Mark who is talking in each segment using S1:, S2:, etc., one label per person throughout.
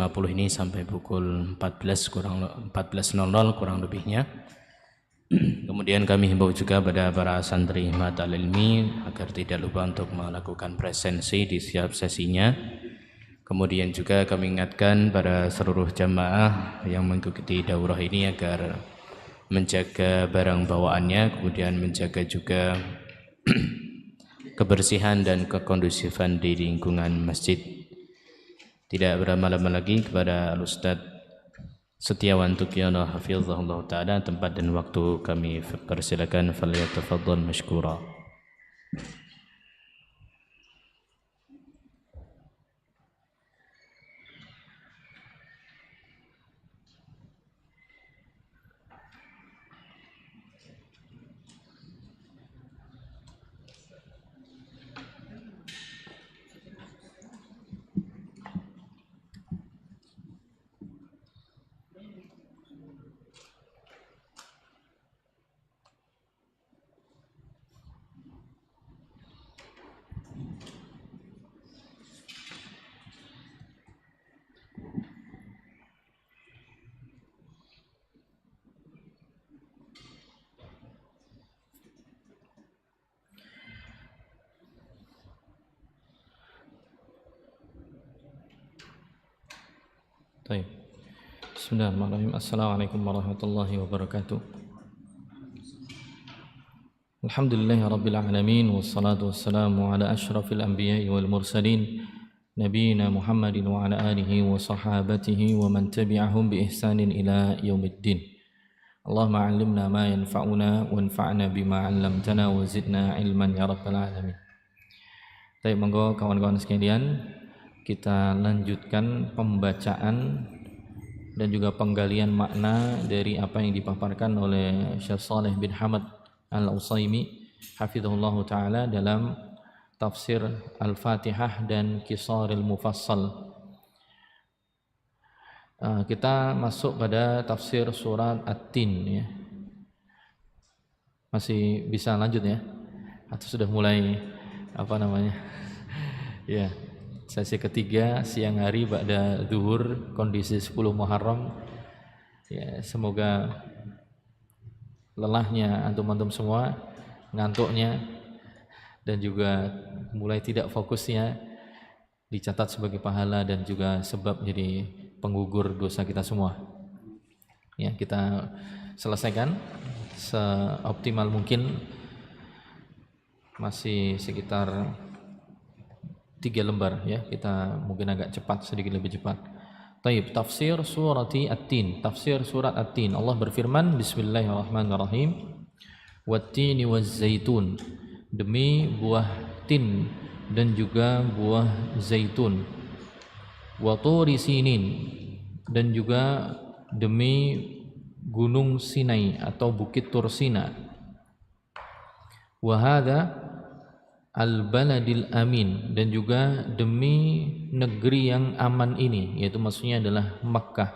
S1: 50 ini sampai pukul 14.00 kurang lebihnya. Kemudian kami himbau juga pada para santri Himmatul Ilmi agar tidak lupa untuk melakukan presensi di setiap sesinya. Kemudian juga kami ingatkan pada seluruh jamaah yang mengikuti daurah ini agar menjaga barang bawaannya, kemudian menjaga juga kebersihan dan kekondusifan di lingkungan masjid. Tidak berlama-lama lagi kepada Al-Ustadz Setiawan Tukyono hafizahullah ta'ala, tempat dan waktu kami persilakan, falyatafaddal mashkura.
S2: Baik. Bismillahirrahmanirrahim. Assalamualaikum warahmatullahi wabarakatuh. Alhamdulillahi rabbil alamin, wassalatu wassalamu ala asyrafil anbiya'i wal mursalin, nabiyina Muhammadin wa ala alihi wa sahabatihi wa man tabi'ahum bi ihsanin ila yaumiddin. Allahumma 'allimna ma yanfa'una wanfa'na bima 'allamtana wa zidna ilman ya rabbal alamin. Baik, monggo kawan-kawan sekalian, kita lanjutkan pembacaan dan juga penggalian makna dari apa yang dipaparkan oleh Syekh Shalih bin Hamad Al-Utsaimin hafizahullah ta'ala dalam tafsir Al-Fatihah dan Qisaril Mufassal. Kita masuk pada tafsir surat At-Tin ya. Masih bisa lanjut ya? Atau sudah mulai ya, sesi ketiga siang hari ba'da zuhur, kondisi 10 Muharram. Ya, semoga lelahnya antum-antum semua, ngantuknya dan juga mulai tidak fokusnya dicatat sebagai pahala dan juga sebab jadi penggugur dosa kita semua. Ya, kita selesaikan seoptimal mungkin. Masih sekitar 3 lembar ya, kita mungkin agak cepat, sedikit lebih cepat. Taib, tafsir surati At-Tin, tafsir surat At-Tin. Allah berfirman, bismillahirrahmanirrahim, wat-tini waz-zaitun, demi buah tin dan juga buah zaitun, wa turi sinin, dan juga demi gunung Sinai atau bukit Tursina, wa hadza al-baladil amin, dan juga demi negeri yang aman ini, yaitu maksudnya adalah Makkah.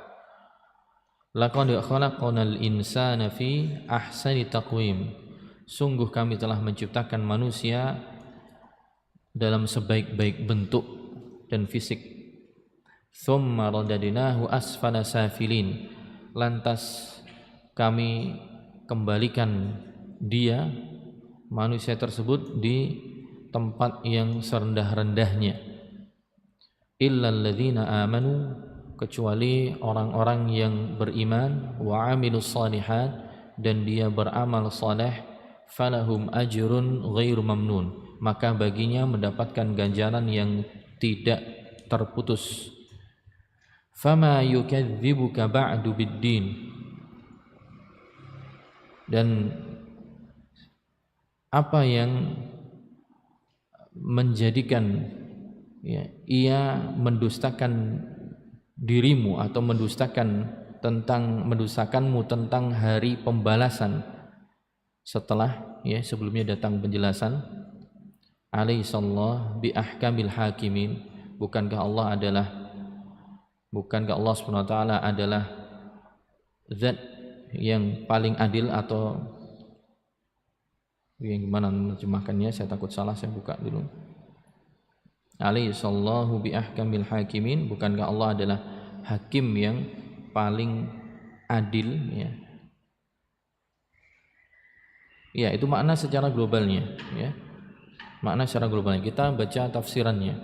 S2: Laqad khalaqnal insana fi ahsani taqwim, sungguh kami telah menciptakan manusia dalam sebaik-baik bentuk dan fisik. Tsumma radadnahu asfala safilin, lantas kami kembalikan dia, manusia tersebut, di tempat yang serendah-rendahnya. Illal ladzina amanu, kecuali orang-orang yang beriman, wa amilus shalihat, dan dia beramal saleh, falahum ajrun ghairu mamnun, maka baginya mendapatkan ganjaran yang tidak terputus. Fama yukadzibuka ba'du biddin, dan apa yang menjadikan ya, ia mendustakan dirimu atau mendustakanmu tentang hari pembalasan setelah ya sebelumnya datang penjelasan. Alaihissallah bi ahkamil hakimin, bukankah Allah SWT adalah zat yang paling adil, atau yang gimana menerjemahkannya, saya takut salah, saya buka dulu. Alaihissallahu bi ahkamil hakimin, bukankah Allah adalah hakim yang paling adil, ya. Ya, itu makna secara globalnya, ya. Makna secara globalnya. Kita baca tafsirannya.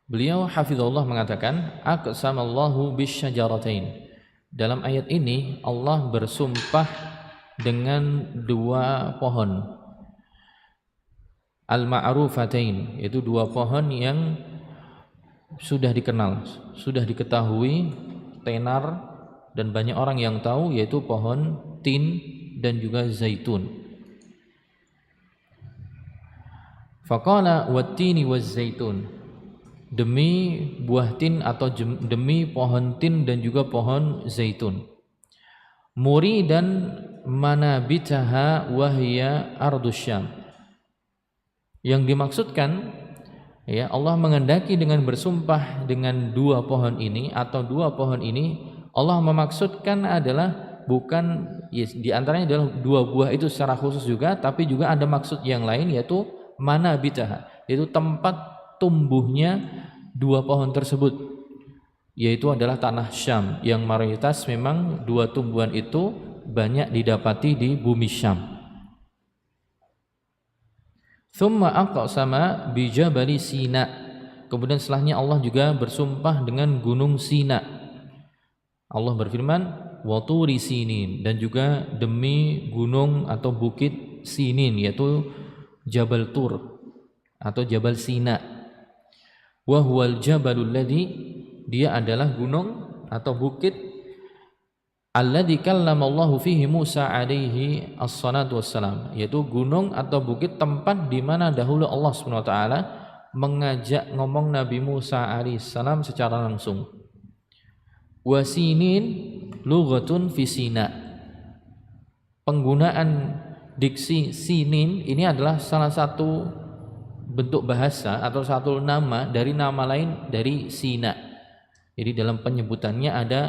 S2: Beliau hafizahullah mengatakan, aqsamallahu bisyajaratain. Dalam ayat ini Allah bersumpah dengan dua pohon. Al-ma'rufatain, yaitu dua pohon yang sudah dikenal, sudah diketahui, tenar dan banyak orang yang tahu, yaitu pohon tin dan juga zaitun. Faqala wat-tini waz-zaitun, demi buah tin atau demi pohon tin dan juga pohon zaitun. Muri dan manabitaha wahya ardus Syam. Yang dimaksudkan, ya, Allah mengendaki dengan bersumpah dengan dua pohon ini atau dua pohon ini, Allah memaksudkan adalah bukan, yes, di antaranya adalah dua buah itu secara khusus juga, tapi juga ada maksud yang lain, yaitu manabitaha, yaitu tempat tumbuhnya dua pohon tersebut, yaitu adalah tanah Syam, yang mayoritas memang dua tumbuhan itu banyak didapati di bumi Syam. Thumma aqsama bi jabali Sina. Kemudian setelahnya Allah juga bersumpah dengan gunung Sina. Allah berfirman, wa turi sinin, dan juga demi gunung atau bukit Sinin, yaitu Jabal Tur atau Jabal Sina. Wa huwal jabalul ladzi, dia adalah gunung atau bukit alladzi kallamallahu fihi Musa alaihi assalatu wassalam, yaitu gunung atau bukit tempat di mana dahulu Allah Subhanahu wa taala mengajak ngomong Nabi Musa alaihi salam secara langsung. Wasinin lughatun fi Sina. Penggunaan diksi sinin ini adalah salah satu bentuk bahasa atau satu nama dari nama lain dari Sina. Jadi dalam penyebutannya ada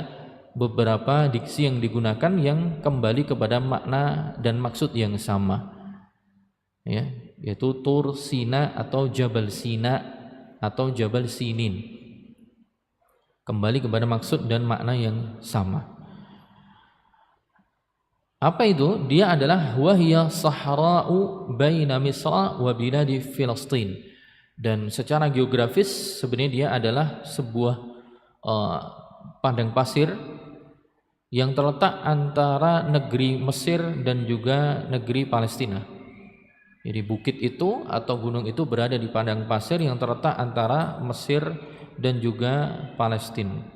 S2: beberapa diksi yang digunakan yang kembali kepada makna dan maksud yang sama, ya, yaitu Tur Sina atau Jabal Sina atau Jabal Sinin, kembali kepada maksud dan makna yang sama. Apa itu? Dia adalah wahya sahra'u baina Misra wa biladi Filistin. Dan secara geografis sebenarnya dia adalah sebuah padang pasir yang terletak antara negeri Mesir dan juga negeri Palestina. Jadi bukit itu atau gunung itu berada di padang pasir yang terletak antara Mesir dan juga Palestina.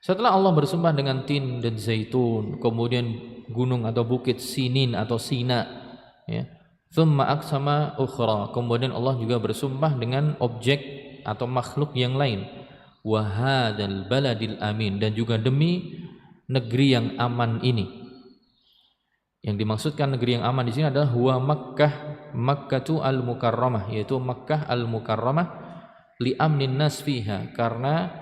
S2: Setelah Allah bersumpah dengan tin dan zaitun, kemudian gunung atau bukit Sinin atau Sina, ya. Tsumma aqsama ukhra, kemudian Allah juga bersumpah dengan objek atau makhluk yang lain. Wa hadzal baladil amin, dan juga demi negeri yang aman ini. Yang dimaksudkan negeri yang aman di sini adalah huwa Makkah, Makkatu al-Mukarramah, yaitu Makkah al-Mukarramah li amnin nas fiha, karena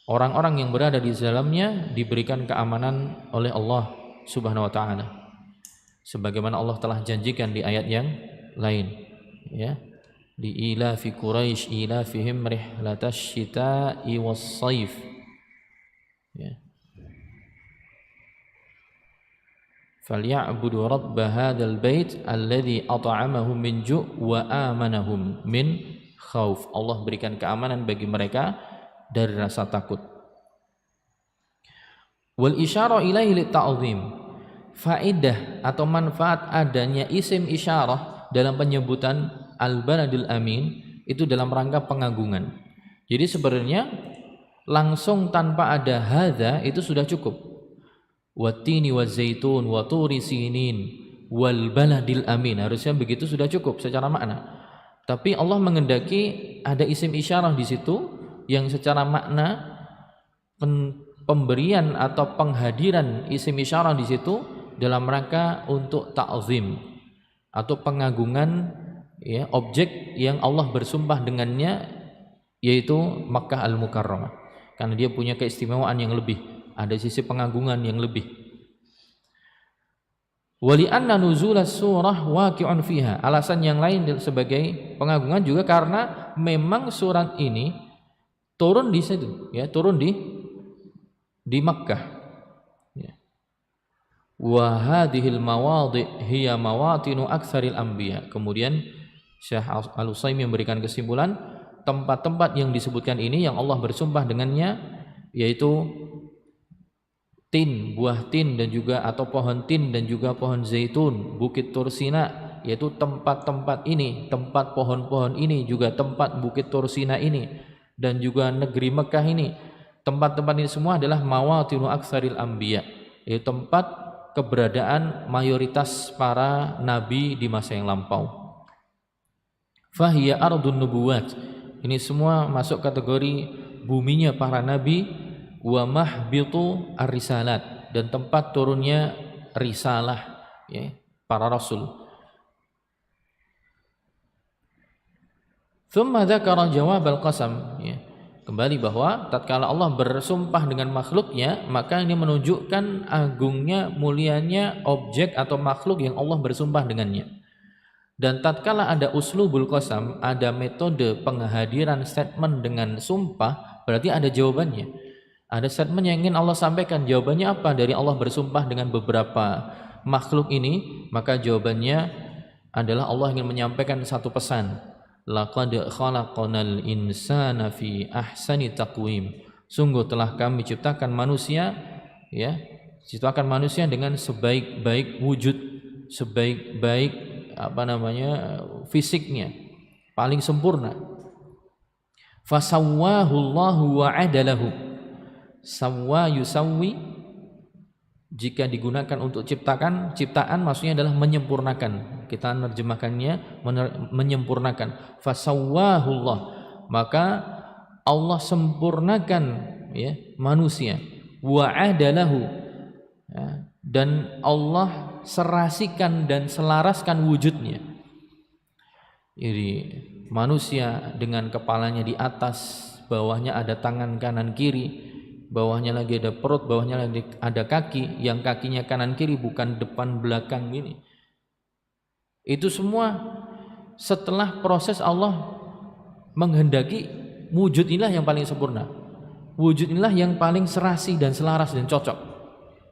S2: orang-orang yang berada di dalamnya diberikan keamanan oleh Allah Subhanahu wa taala. Sebagaimana Allah telah janjikan di ayat yang lain, ya. Di ilafi Quraisy ilafihim rihlatash shita'i was-shaif. Ya. Falya'budu rabb hadzal bait alladzi at'amahum min ju' wa amanahum min khauf. Allah berikan keamanan bagi mereka dari rasa takut. Wal isyarah ilaihi litta'zim. Faedah atau manfaat adanya isim isyarah dalam penyebutan al-baladil amin itu dalam rangka pengagungan. Jadi sebenarnya langsung tanpa ada hadza itu sudah cukup. Wattini wazaitun wa turi sinin wal baladil amin, harusnya begitu sudah cukup secara makna. Tapi Allah mengendaki ada isim isyarah di situ yang secara makna pemberian atau penghadiran isim isyarah di situ dalam rangka untuk ta'zim atau pengagungan, ya, objek yang Allah bersumpah dengannya, yaitu Makkah al-Mukarramah, karena dia punya keistimewaan yang lebih, ada sisi pengagungan yang lebih. Wali anna nuzulas surah waqi'un fiha, alasan yang lain sebagai pengagungan juga karena memang surat ini turun di situ, ya, turun di Makkah. Ya. Wa hadhil mawadhi' hiya mawatinu aktsaril anbiya. Kemudian Syekh Al-Utsaimin memberikan kesimpulan, tempat-tempat yang disebutkan ini yang Allah bersumpah dengannya yaitu tin, buah tin dan juga atau pohon tin dan juga pohon zaitun, Bukit Tursina, yaitu tempat-tempat ini, tempat pohon-pohon ini, juga tempat Bukit Tursina ini, dan juga negeri Mekah ini. Tempat-tempat ini semua adalah mawatinu aktsaril anbiya, yaitu tempat keberadaan mayoritas para nabi di masa yang lampau. Fahiya ardun nubuwat, ini semua masuk kategori buminya para nabi, wa mahbitu ar-risalat, dan tempat turunnya risalah, ya, para rasul. Tsumma dzakara jawab al-qasam, ya. Kembali bahwa tatkala Allah bersumpah dengan makhluknya, maka ini menunjukkan agungnya, mulianya objek atau makhluk yang Allah bersumpah dengannya. Dan tatkala ada uslubul qasam, ada metode penghadiran statement dengan sumpah, berarti ada jawabannya. Ada statement yang ingin Allah sampaikan, jawabannya apa dari Allah bersumpah dengan beberapa makhluk ini? Maka jawabannya adalah Allah ingin menyampaikan satu pesan. Laqad khalaqnal insana fi ahsani taqwim. Sungguh telah kami ciptakan manusia, ya, ciptakan manusia dengan sebaik-baik wujud, sebaik-baik fisiknya, paling sempurna. Fasawwahu Allahu wa adalahu. Sawwa yusawwi, jika digunakan untuk ciptaan maksudnya adalah menyempurnakan. Kita menerjemahkannya menyempurnakan. Fasawwahullah, maka Allah sempurnakan, ya, manusia. Wa adalahu, ya, dan Allah serasikan dan selaraskan wujudnya. Jadi manusia dengan kepalanya di atas, bawahnya ada tangan kanan kiri, bawahnya lagi ada perut, bawahnya lagi ada kaki, yang kakinya kanan kiri bukan depan belakang gini. Itu semua setelah proses Allah menghendaki wujud inilah yang paling sempurna, wujud inilah yang paling serasi dan selaras dan cocok,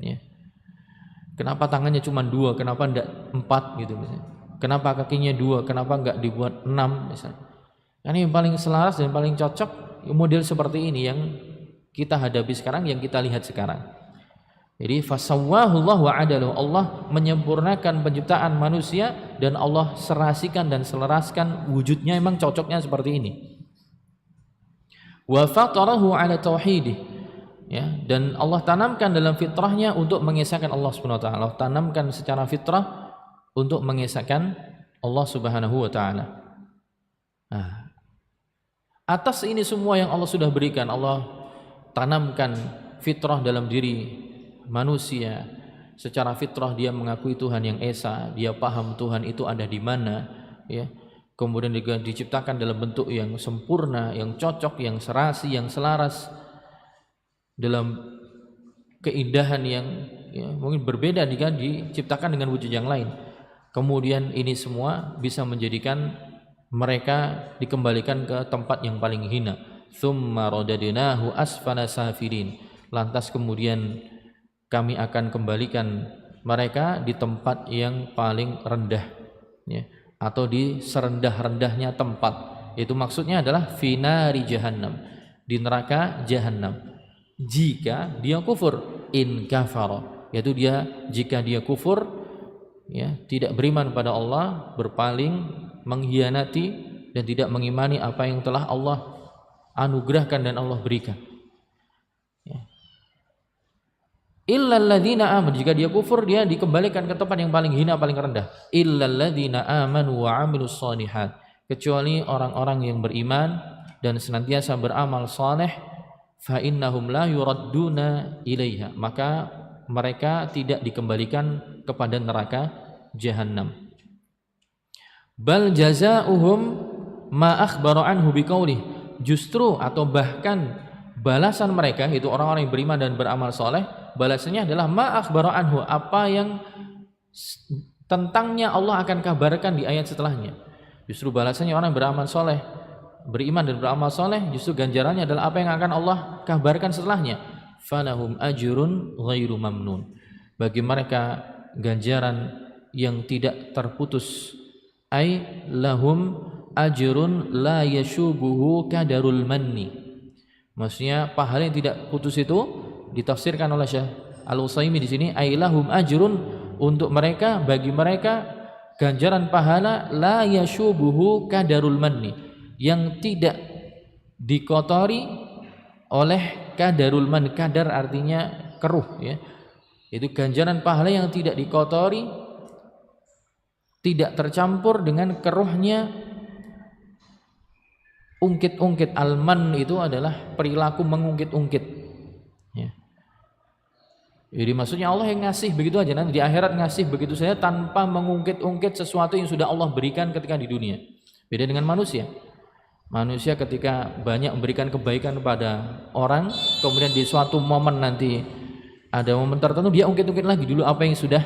S2: ya. Kenapa tangannya cuma 2, kenapa enggak 4 gitu misalnya? Kenapa kakinya 2, kenapa enggak dibuat 6 misalnya? Karena yang paling selaras dan paling cocok model seperti ini yang kita hadapi sekarang, yang kita lihat sekarang. Jadi fasawwahullah wa adalu, Allah menyempurnakan penciptaan manusia dan Allah serasikan dan selaraskan wujudnya, memang cocoknya seperti ini. Wa fatarahu ala tauhidih, ya, dan Allah tanamkan dalam fitrahnya untuk mengesahkan Allah Subhanahu wa taala. Allah tanamkan secara fitrah untuk mengesahkan Allah Subhanahu wa taala. Nah, atas ini semua yang Allah sudah berikan, Allah tanamkan fitrah dalam diri manusia. Secara fitrah dia mengakui Tuhan yang esa, dia paham Tuhan itu ada di mana, ya. Kemudian juga diciptakan dalam bentuk yang sempurna, yang cocok, yang serasi, yang selaras, dalam keindahan yang, ya, mungkin berbeda jika diciptakan dengan wujud yang lain. Kemudian ini semua bisa menjadikan mereka dikembalikan ke tempat yang paling hina. Tsumma radadnahu asfala safilin, lantas kemudian kami akan kembalikan mereka di tempat yang paling rendah, ya, atau di serendah-rendahnya tempat. Itu maksudnya adalah finari jahannam, di neraka jahannam. Jika dia kufur, in kafara, yaitu jika dia kufur, ya, tidak beriman pada Allah, berpaling, mengkhianati dan tidak mengimani apa yang telah Allah anugerahkan dan Allah berikan, ya. Illal ladzina amanu, jika dia kufur dia dikembalikan ke tempat yang paling hina, paling rendah. Illal ladzina amanu wa amilus shalihat, kecuali orang-orang yang beriman dan senantiasa beramal saleh, fa innahum la yuradduna ilaiha, maka mereka tidak dikembalikan kepada neraka jahannam. Bal jazaohum ma akhbara anhu biqaulih, justru atau bahkan balasan mereka itu orang-orang yang beriman dan beramal soleh, balasannya adalah ma akhbara anhu, apa yang tentangnya Allah akan kabarkan di ayat setelahnya. Justru balasannya orang yang beramal soleh, beriman dan beramal soleh, justru ganjarannya adalah apa yang akan Allah kabarkan setelahnya. Falahum ajrun ghairu mamnun. Bagi mereka ganjaran yang tidak terputus. Ai lahum ajrun la yashubuhu kadarul manni. Maksudnya pahala yang tidak putus itu ditafsirkan oleh Syekh Al-Utsaimin di sini, ai lahum ajrun, untuk mereka, bagi mereka ganjaran pahala la yashubuhu kadarul manni, yang tidak dikotori oleh kadarul man. Kadar artinya keruh, ya. Itu ganjaran pahala yang tidak dikotori, tidak tercampur dengan keruhnya ungkit-ungkit. Alman itu adalah perilaku mengungkit-ungkit, ya. Jadi maksudnya Allah yang ngasih begitu aja, nanti di akhirat ngasih begitu saja tanpa mengungkit-ungkit sesuatu yang sudah Allah berikan ketika di dunia. Beda dengan manusia. Manusia ketika banyak memberikan kebaikan kepada orang, kemudian di suatu momen nanti ada momen tertentu dia ungkit-ungkit lagi dulu apa yang sudah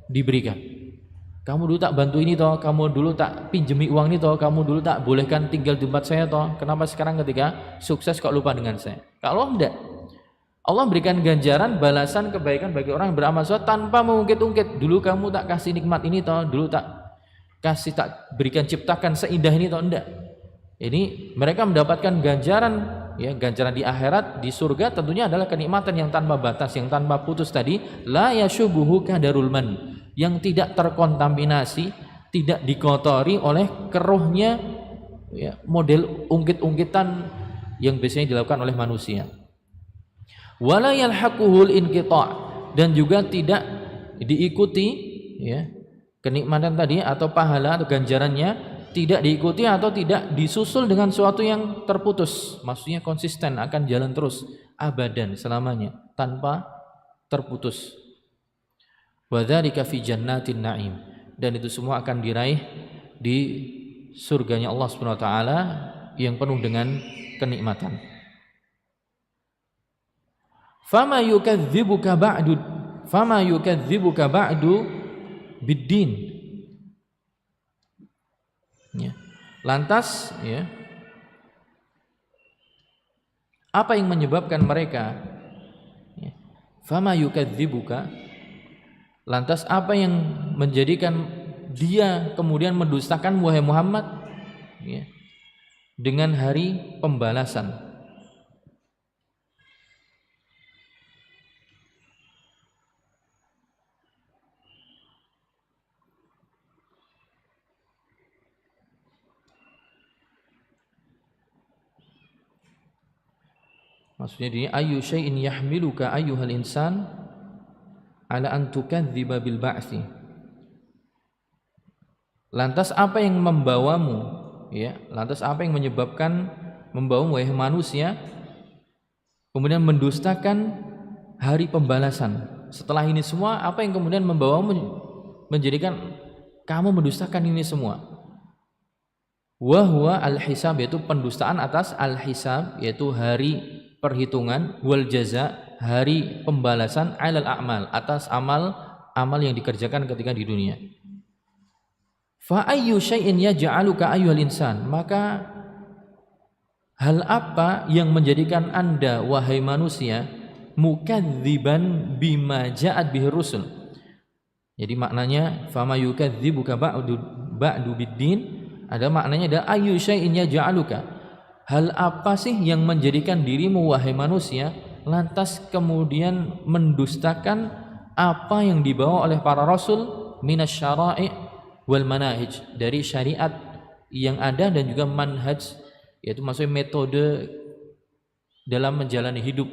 S2: diberikan. Kamu dulu tak bantu ini toh, kamu dulu tak pinjemi uang ini toh, kamu dulu tak bolehkan tinggal di tempat saya toh. Kenapa sekarang ketika sukses kok lupa dengan saya? Kalau enggak, Allah berikan ganjaran balasan kebaikan bagi orang yang beramal soleh tanpa mengungkit-ungkit. Dulu kamu tak kasih nikmat ini toh, dulu tak kasih, tak berikan ciptakan seindah ini toh, enggak. Ini mereka mendapatkan ganjaran, ya, ganjaran di akhirat, di surga tentunya adalah kenikmatan yang tanpa batas, yang tanpa putus tadi, la yashubuhu kadarul man, yang tidak terkontaminasi, tidak dikotori oleh keruhnya, ya, model ungkit-ungkitan yang biasanya dilakukan oleh manusia. Wala yalhaquhul inqita', dan juga tidak diikuti, ya, kenikmatan tadi atau pahala atau ganjarannya tidak diikuti atau tidak disusul dengan sesuatu yang terputus. Maksudnya konsisten, akan jalan terus abadan, selamanya, tanpa terputus. Wa dzalika fi jannatin na'im, dan itu semua akan diraih di surganya Allah Subhanahu wa taala yang penuh dengan kenikmatan. Fama yukadzibuka ba'du biddin, ya. Lantas, ya, apa yang menyebabkan mereka, ya, fama yukadzibuka, lantas apa yang menjadikan dia kemudian mendustakan wahai Muhammad, ya, dengan hari pembalasan. Maksudnya ini, ayu syai'in yahmiluka ayyuhal insan ala an tukadziba bil ba'tsi. Lantas apa yang membawamu, ya, lantas apa yang menyebabkan membawamu wahai manusia kemudian mendustakan hari pembalasan? Setelah ini semua, apa yang kemudian membawamu menjadikan kamu mendustakan ini semua? Wa huwa al-hisab, yaitu pendustaan atas al-hisab, yaitu hari perhitungan, wal jaza, hari pembalasan, alal a'mal, atas amal yang dikerjakan ketika di dunia. Fa ayyu syai'in yaj'aluka ayyuhal insan, maka hal apa yang menjadikan Anda wahai manusia mukadziban bima ja'at bihi rusul. Jadi maknanya fama yukadzibuka ba'du biddin, ada maknanya ada ayyu syai'in yaj'aluka, hal apa sih yang menjadikan dirimu wahai manusia lantas kemudian mendustakan apa yang dibawa oleh para rasul minasyara'i wal manahij, dari syariat yang ada dan juga manhaj, yaitu maksudnya metode dalam menjalani hidup,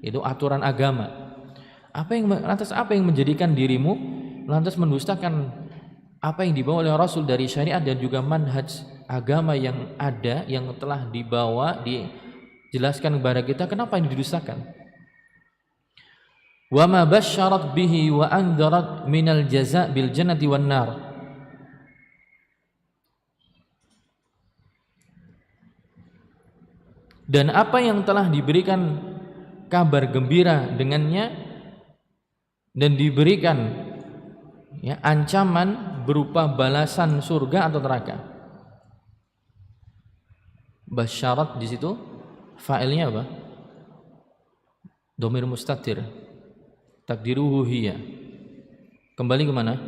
S2: itu aturan agama. Lantas apa yang menjadikan dirimu lantas mendustakan apa yang dibawa oleh rasul dari syariat dan juga manhaj agama yang ada, yang telah dibawa, dijelaskan kepada kita? Kenapa ini didustakan? Wa ma basyarat bihi wa anzarat minal jaza' bil jannati wan nar. Dan apa yang telah diberikan kabar gembira dengannya dan diberikan, ya, ancaman berupa balasan surga atau neraka. Basyarat di situ fa'ilnya apa? Dhamir mustatir. Takdiruhu hiya. Kembali ke mana?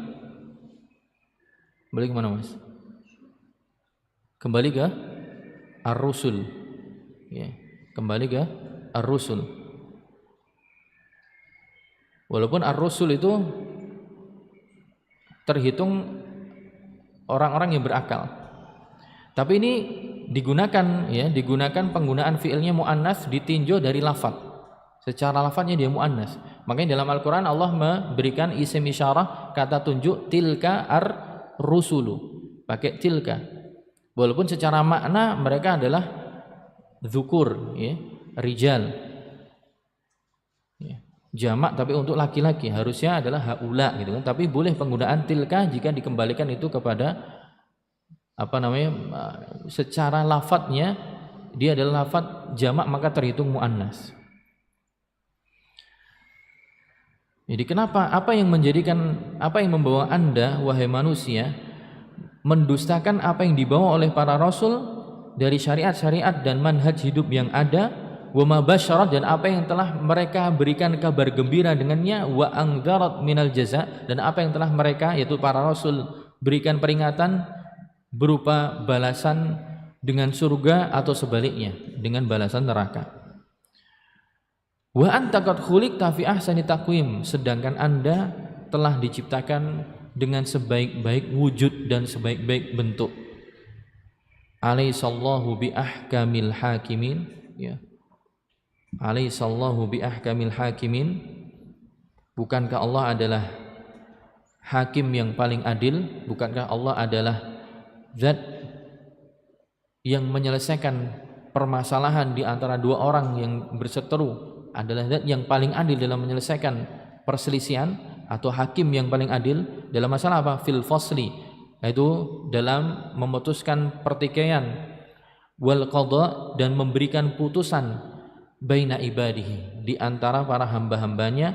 S2: Kembali ke mana, Mas? Kembali ke ar-rusul. Ya, kembali ke ar-rusul. Walaupun ar-rusul itu terhitung orang-orang yang berakal. Tapi ini digunakan penggunaan fiilnya muannas ditinjau dari lafaz. Secara lafaznya dia muannas. Makanya dalam Al-Qur'an Allah memberikan isim isyarah kata tunjuk tilka ar-rusulu. Pakai tilka. Walaupun secara makna mereka adalah dzukur, ya, rijal. Ya, jamak tapi untuk laki-laki harusnya adalah haula gitu kan. Tapi boleh penggunaan tilka jika dikembalikan itu kepada secara lafadznya dia adalah lafadz jamak maka terhitung muannas. Jadi kenapa? Apa yang membawa Anda wahai manusia mendustakan apa yang dibawa oleh para rasul dari syariat-syariat dan manhaj hidup yang ada, wa ma basyarat, dan apa yang telah mereka berikan kabar gembira dengannya, wa angdzarat minal jaza, dan apa yang telah mereka yaitu para rasul berikan peringatan berupa balasan dengan surga atau sebaliknya dengan balasan neraka. Wa anta qad khuliqta fi ahsani taqwim, sedangkan Anda telah diciptakan dengan sebaik-baik wujud dan sebaik-baik bentuk. Alaihissallahu bi ahkamil hakimin, ya. Alaihissallahu bi ahkamil hakimin. Bukankah Allah adalah hakim yang paling adil? Bukankah Allah adalah zat yang menyelesaikan permasalahan di antara dua orang yang berseteru, adalah zat yang paling adil dalam menyelesaikan perselisihan, atau hakim yang paling adil dalam masalah apa? Fil fasli, yaitu dalam memutuskan pertikaian, wal qada, dan memberikan putusan baina ibadihi, di antara para hamba-hambanya,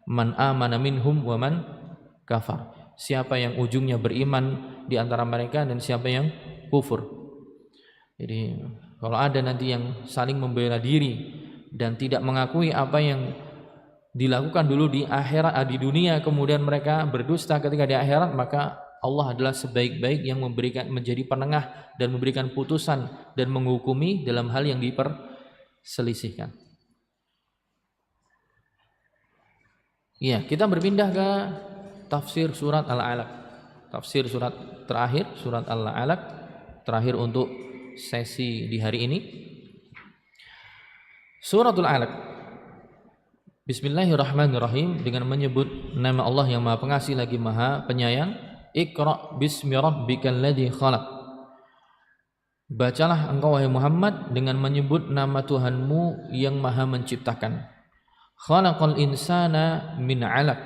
S2: man amana minhum wa man kafar, siapa yang ujungnya beriman di antara mereka dan siapa yang kufur. Jadi kalau ada nanti yang saling membela diri dan tidak mengakui apa yang dilakukan dulu di akhirat, di dunia, kemudian mereka berdusta ketika di akhirat, maka Allah adalah sebaik-baik yang menjadi penengah dan memberikan putusan dan menghukumi dalam hal yang diperselisihkan. Ya, kita berpindah ke tafsir surat Al-Alaq. Tafsir surat terakhir, surat Al-Alaq, terakhir untuk sesi di hari ini. Suratul Alaq. Bismillahirrahmanirrahim, dengan menyebut nama Allah yang Maha Pengasih lagi Maha Penyayang. Iqra bismi rabbikal ladzi khalaq. Bacalah engkau wahai Muhammad dengan menyebut nama Tuhanmu yang Maha menciptakan. Khalaqal insana min 'alaq,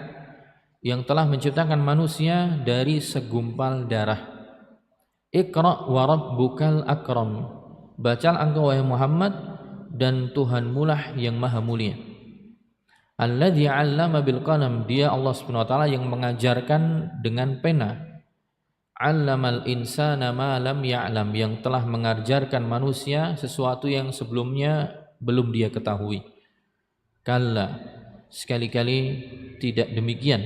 S2: yang telah menciptakan manusia dari segumpal darah. Iqra wa rabbukal akram. Bacalah engkau wahai Muhammad dan Tuhanmu lah yang Maha mulia. Alladzi 'allama bil qalam, dia Allah Subhanahu wa taala yang mengajarkan dengan pena. 'Allamal insana ma lam ya'lam, yang telah mengajarkan manusia sesuatu yang sebelumnya belum dia ketahui. Kalla, sekali-kali tidak demikian.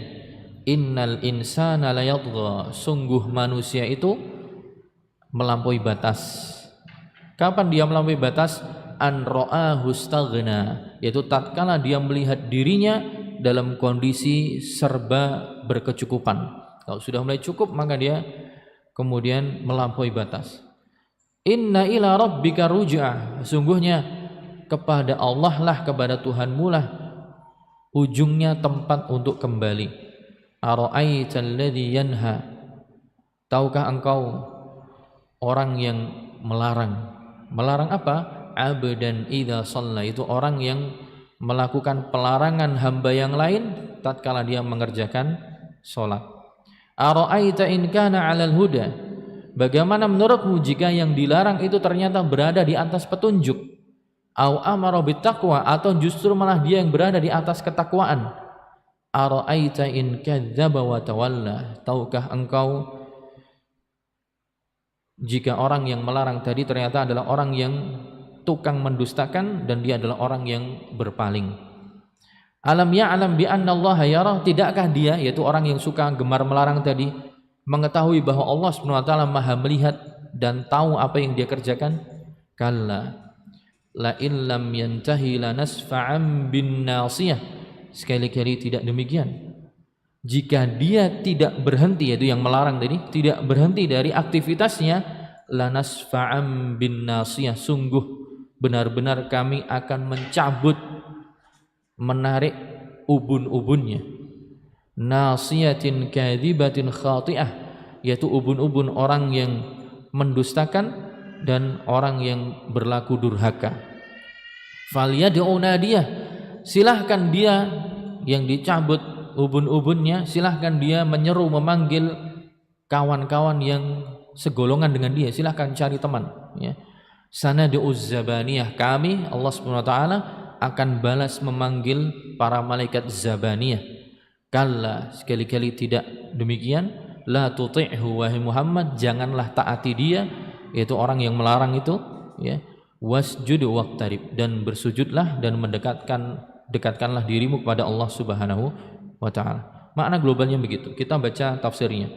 S2: Innal insana layadgha, sungguh manusia itu melampaui batas. Kapan dia melampaui batas? An ra'ahu staghna, yaitu tatkala dia melihat dirinya dalam kondisi serba berkecukupan. Kalau sudah mulai cukup maka dia kemudian melampaui batas. Inna ila rabbika ruj'ah, sungguhnya kepada Allah lah, kepada Tuhanmu lah ujungnya tempat untuk kembali. Ara'aital ladzi yanha, tahukah engkau orang yang melarang? Melarang apa? Abdan idza shalla, itu orang yang melakukan pelarangan hamba yang lain tatkala dia mengerjakan salat. Ara'aita in kana 'alal huda, bagaimana menurutmu jika yang dilarang itu ternyata berada di atas petunjuk? Au amara bittaqwa, atau justru malah dia yang berada di atas ketakwaan. Ara'aita in kadzdzaba wa tawalla, tahukah engkau jika orang yang melarang tadi ternyata adalah orang yang tukang mendustakan dan dia adalah orang yang berpaling. Alam ya'lam bi anna Allah yara, tidakkah dia, yaitu orang yang suka gemar melarang tadi, mengetahui bahwa Allah Subhanahu wa taala Maha melihat dan tahu apa yang dia kerjakan? Kalla la illam yantahi lanasfa'an bin nasiyah. Sekali-kali tidak demikian. Jika dia tidak berhenti, yaitu yang melarang tadi, tidak berhenti dari aktivitasnya, lanasfa'an bin nasiyah, sungguh benar-benar kami akan mencabut, menarik ubun-ubunnya. Nasiyatin kadhibatin khati'ah, yaitu ubun-ubun orang yang mendustakan dan orang yang berlaku durhaka. Falyad'u nadiyah, silahkan dia yang dicabut ubun-ubunnya, silahkan dia menyeru, memanggil kawan-kawan yang segolongan dengan dia, silahkan cari teman, ya. Sanad'uz zabaniyah, kami Allah Subhanahu wa taala akan balas memanggil para malaikat zabaniyah. Kalla, sekali-kali tidak demikian. La tuti'hu wahai Muhammad, janganlah taati dia, yaitu orang yang melarang itu, ya. Wasjud waqtarib, dan bersujudlah dan dekatkanlah dirimu kepada Allah Subhanahu wa ta'ala. Makna globalnya begitu. Kita baca tafsirnya.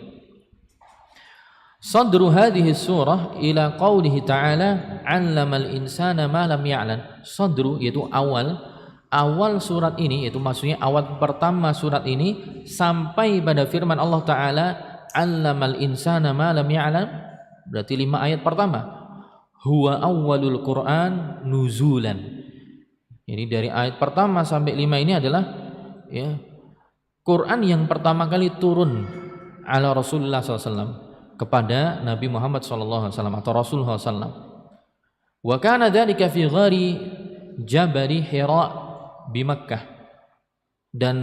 S2: Sadru hadhihi surah ila qawlihi ta'ala 'allamal insana ma lam ya'lam. Sadru yaitu awal surat ini, yaitu maksudnya awal pertama surat ini sampai pada firman Allah Ta'ala 'allamal insana ma lam ya'lam, berarti 5 ayat pertama. Huwa awwalul Qur'an nuzulan. Ini dari ayat pertama sampai 5 ini adalah, ya, Quran yang pertama kali turun ala Rasulullah SAW, kepada Nabi Muhammad SAW atau Rasulullah SAW. Wa kana dzalika fi ghari Jabal Hira di Makkah, dan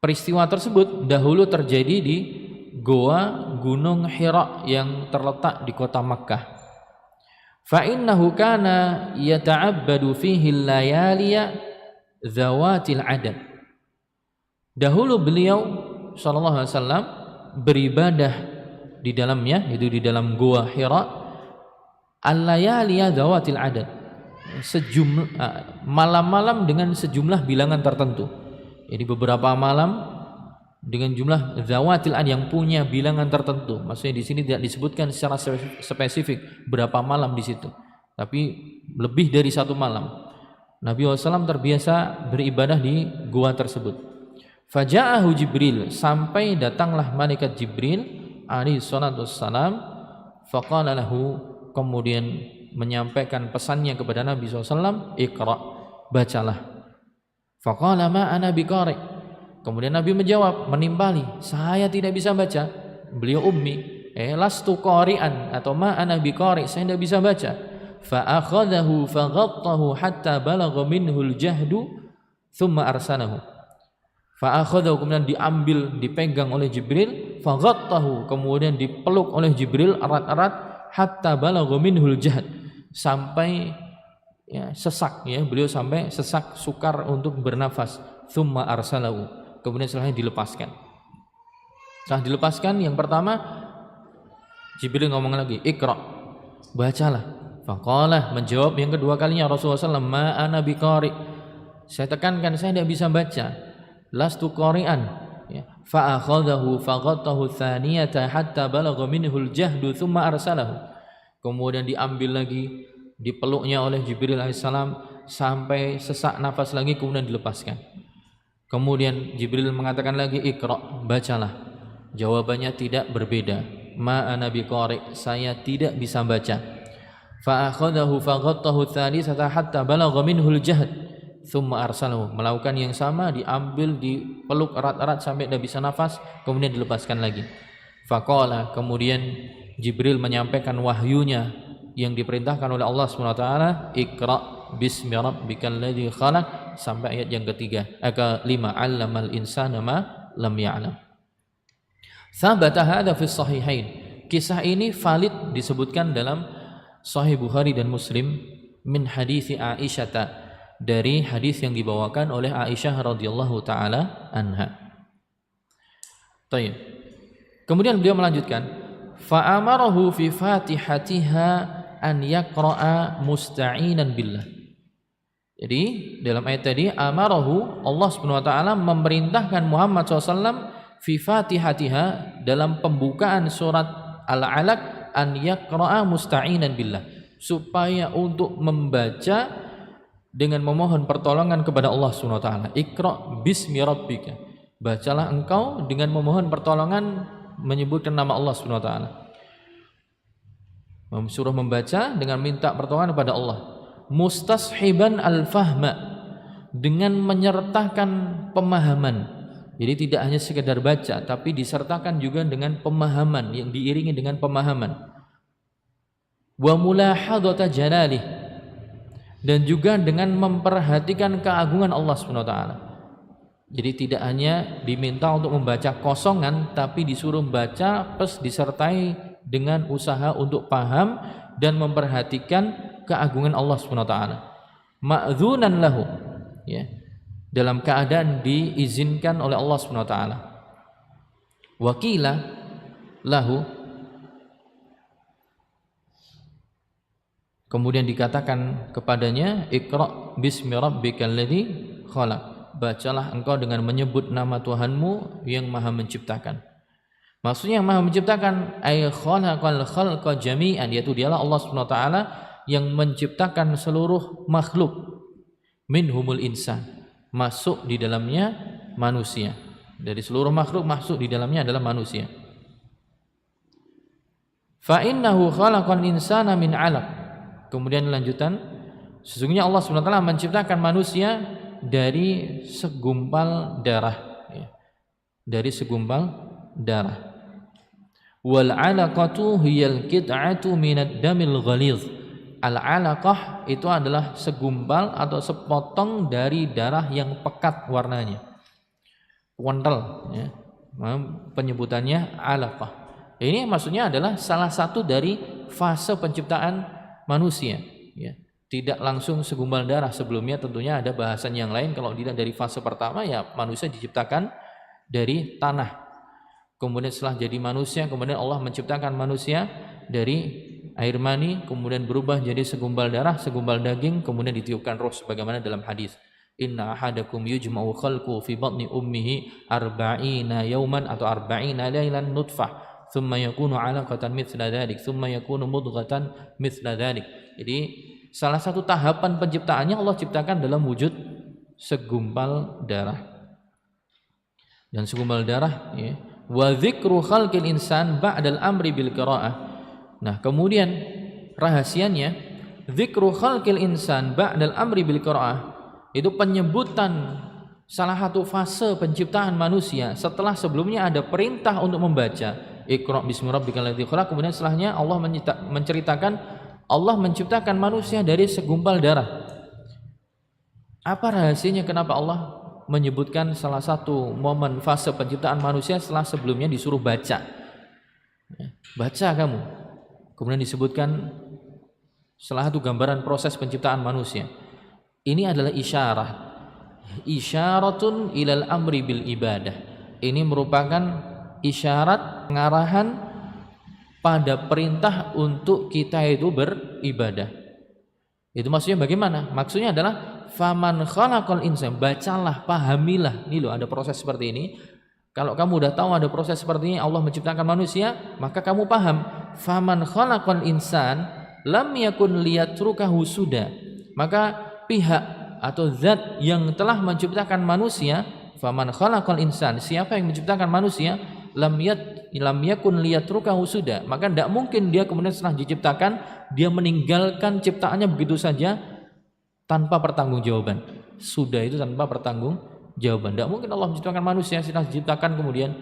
S2: peristiwa tersebut dahulu terjadi di goa Gunung Hira yang terletak di kota Makkah. Fa innahu kana yata'abbadu fihi al-layaliya dzawatil adad. Dahulu beliau sallallahu alaihi wasallam beribadah di dalamnya, itu di dalam gua Hira, al-layaliya dzawatil adad, sejumlah malam-malam dengan sejumlah bilangan tertentu. Jadi beberapa malam dengan jumlah dzawatil adad yang punya bilangan tertentu. Maksudnya di sini tidak disebutkan secara spesifik berapa malam di situ, tapi lebih dari 1 malam. Nabi SAW terbiasa beribadah di gua tersebut. Faja'ahu Jibril, sampai datanglah malaikat Jibril alaihi salatu wassalam, faqala lahu, kemudian menyampaikan pesannya kepada Nabi SAW, Iqra, bacalah. Faqala ma ana biqari, kemudian Nabi menjawab, menimpali, saya tidak bisa baca. Beliau ummi, lastu qari'an, atau ma ana biqari, saya tidak bisa baca. Fa akhadahu faghattahu hatta balagha minhu al-jahdu thumma arsalahu. Fa akhadahu, kemudian diambil, dipegang oleh Jibril, faghattahu, kemudian dipeluk oleh Jibril erat-erat, hatta balagha minhu al-jahd, sampai, ya, sesak, ya, beliau sampai sesak, sukar untuk bernafas. Thumma arsalahu, kemudian setelahnya dilepaskan. Setelah dilepaskan, yang pertama Jibril ngomong lagi, Iqra, bacalah. Faqala, menjawab yang kedua kalinya Rasulullah SAW, ma ana biqari, saya tekankan saya tidak bisa baca. Lastu qari'an, ya. Fa akhadahu faghattahu tsaniyata hatta balagha minhu al-jahdu thumma arsalahu, kemudian diambil lagi, dipeluknya oleh Jibril alaihissalam sampai sesak nafas lagi, kemudian dilepaskan. Kemudian Jibril mengatakan lagi, Iqra, bacalah. Jawabannya tidak berbeda, ma ana biqari, saya tidak bisa baca. Fa akhadahu faghattahu tsaniyata hatta balagha minhu al-jahd thumma arsalahu, melakukan yang sama, diambil, dipeluk erat-erat sampai tidak bisa nafas, kemudian dilepaskan lagi. Faqala, kemudian Jibril menyampaikan wahyunya yang diperintahkan oleh Allah SWT, Iqra bismi rabbikal ladzi khalaq, sampai ayat yang kelima, 'allamal insana ma lam ya'lam. Thabata hadza fi sahihain, kisah ini valid disebutkan dalam Sahih Bukhari dan Muslim, min hadits Aisyah, dari hadis yang dibawakan oleh Aisyah radhiyallahu taala anha. Baik. Kemudian beliau melanjutkan, Fa'amarahu fi fatihatiha an yaqra'a musta'inan billah. Jadi dalam ayat tadi amarahu, Allah Subhanahu wa taala memerintahkan Muhammad SAW fi fatihatiha, dalam pembukaan surat Al-Alaq, an yaqra'a musta'inan billah, supaya untuk membaca dengan memohon pertolongan kepada Allah Subhanahu wa taala. Iqra bismi rabbika, bacalah engkau dengan memohon pertolongan menyebutkan nama Allah Subhanahu wa taala. Suruh membaca dengan minta pertolongan kepada Allah. Mustashiban al-fahma, dengan menyertakan pemahaman. Jadi tidak hanya sekedar baca, tapi disertakan juga dengan pemahaman, yang diiringi dengan pemahaman. Wa mulahadata jalalih, dan juga dengan memperhatikan keagungan Allah Subhanahu wa taala. Jadi tidak hanya diminta untuk membaca kosongan, tapi disuruh baca plus disertai dengan usaha untuk paham dan memperhatikan keagungan Allah Subhanahu wa taala. Ma'dzunan lahu, ya, dalam keadaan diizinkan oleh Allah Subhanahu wa taala. Wa qila lahu, kemudian dikatakan kepadanya, Iqra bismi rabbikal ladzi khalaq, bacalah engkau dengan menyebut nama Tuhanmu yang Maha menciptakan. Maksudnya yang Maha menciptakan ay khalaqal khalqa jami'an, yaitu dialah Allah Subhanahu wa taala yang menciptakan seluruh makhluk, minhumul insan, masuk di dalamnya manusia. Dari seluruh makhluk masuk di dalamnya adalah manusia. Fa innahu khalaqal insana min 'alaq. Kemudian lanjutan, sesungguhnya Allah Subhanahu wa taala menciptakan manusia dari segumpal darah, ya. Dari segumpal darah. Wal 'alaqatu hiyal qit'atu minad damil ghalidh. Al-'alaqah itu adalah segumpal atau sepotong dari darah yang pekat warnanya, kental, ya. Penyebutannya 'alaqah. Ini maksudnya adalah salah satu dari fase penciptaan manusia, ya. Tidak langsung segumpal darah, sebelumnya tentunya ada bahasan yang lain. Kalau tidak dari fase pertama, ya manusia diciptakan dari tanah. Kemudian setelah jadi manusia, kemudian Allah menciptakan manusia dari air mani, kemudian berubah jadi segumpal darah, segumpal daging, kemudian ditiupkan roh sebagaimana dalam hadis. Inna ahadakum yujma'u khalqu fi batni ummihi arba'ina yawman atau arba'ina laylan nutfah, thumma yakunu 'alaqatan mithla dhalik, thumma yakunu mudghatan mithla dhalik. Jadi salah satu tahapan penciptaannya Allah ciptakan dalam wujud segumpal darah. Dan segumpal darah, ya. Wa dzikru khalqil insan ba'dal amri bil qira'ah. Nah, kemudian rahasianya dzikru khalqil insan ba'dal amri bil qira'ah, itu penyebutan salah satu fase penciptaan manusia setelah sebelumnya ada perintah untuk membaca Iqra bismi rabbikal ladzi khalaq. Kemudian setelahnya Allah menceritakan Allah menciptakan manusia dari segumpal darah. Apa rahasianya kenapa Allah menyebutkan salah satu momen fase penciptaan manusia setelah sebelumnya disuruh baca? Baca kamu. Kemudian disebutkan salah satu gambaran proses penciptaan manusia. Ini adalah isyarah. Isyaratun ilal amri bil ibadah. Ini merupakan isyarat pengarahan pada perintah untuk kita itu beribadah. Itu maksudnya bagaimana? Maksudnya adalah faman khalaqal insan, bacalah, pahamilah. Ini loh, ada proses seperti ini. Kalau kamu udah tahu ada proses seperti ini, Allah menciptakan manusia, maka kamu paham. Faman khalaqal insan lam yakun liyatrukahu suda. Maka pihak atau zat yang telah menciptakan manusia, faman khalaqal insan, siapa yang menciptakan manusia, lam yakun liyatrukahu suda, maka tidak mungkin dia kemudian setelah diciptakan dia meninggalkan ciptaannya begitu saja tanpa pertanggungjawaban. Sudah itu tanpa pertanggungjawaban. Tidak mungkin Allah menciptakan manusia setelah diciptakan kemudian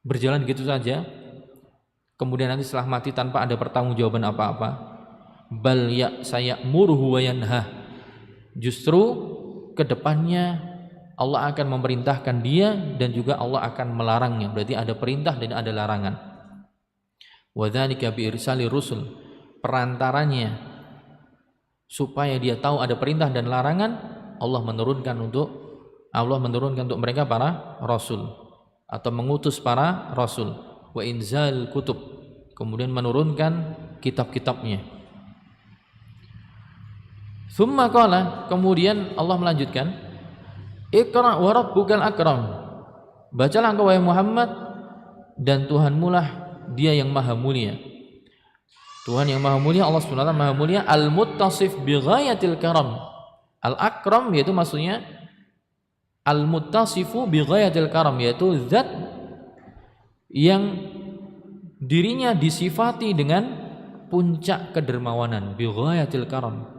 S2: berjalan gitu saja, kemudian nanti setelah mati tanpa ada pertanggungjawaban apa-apa. Bal ya sayamurhu wa yanhah. Justru kedepannya Allah akan memerintahkan dia dan juga Allah akan melarangnya. Berarti ada perintah dan ada larangan. Wa dzalika bi irsali rusul. Perantaranya supaya dia tahu ada perintah dan larangan, Allah menurunkan untuk mereka para rasul atau mengutus para rasul. Wa inzal kutub, kemudian menurunkan kitab-kitabnya. Tsumma qala, kemudian Allah melanjutkan, Iqra wa rabbukal akram. Bacalah engkau wahai Muhammad, dan Tuhanmu lah Dia yang maha mulia. Tuhan yang maha mulia, Allah Subhanahu wa taala maha mulia, al-muttasif bi ghayatil karam. Al-akram yaitu maksudnya al-muttasifu bi ghayatil karam, yaitu zat yang dirinya disifati dengan puncak kedermawanan, bi ghayatil karam.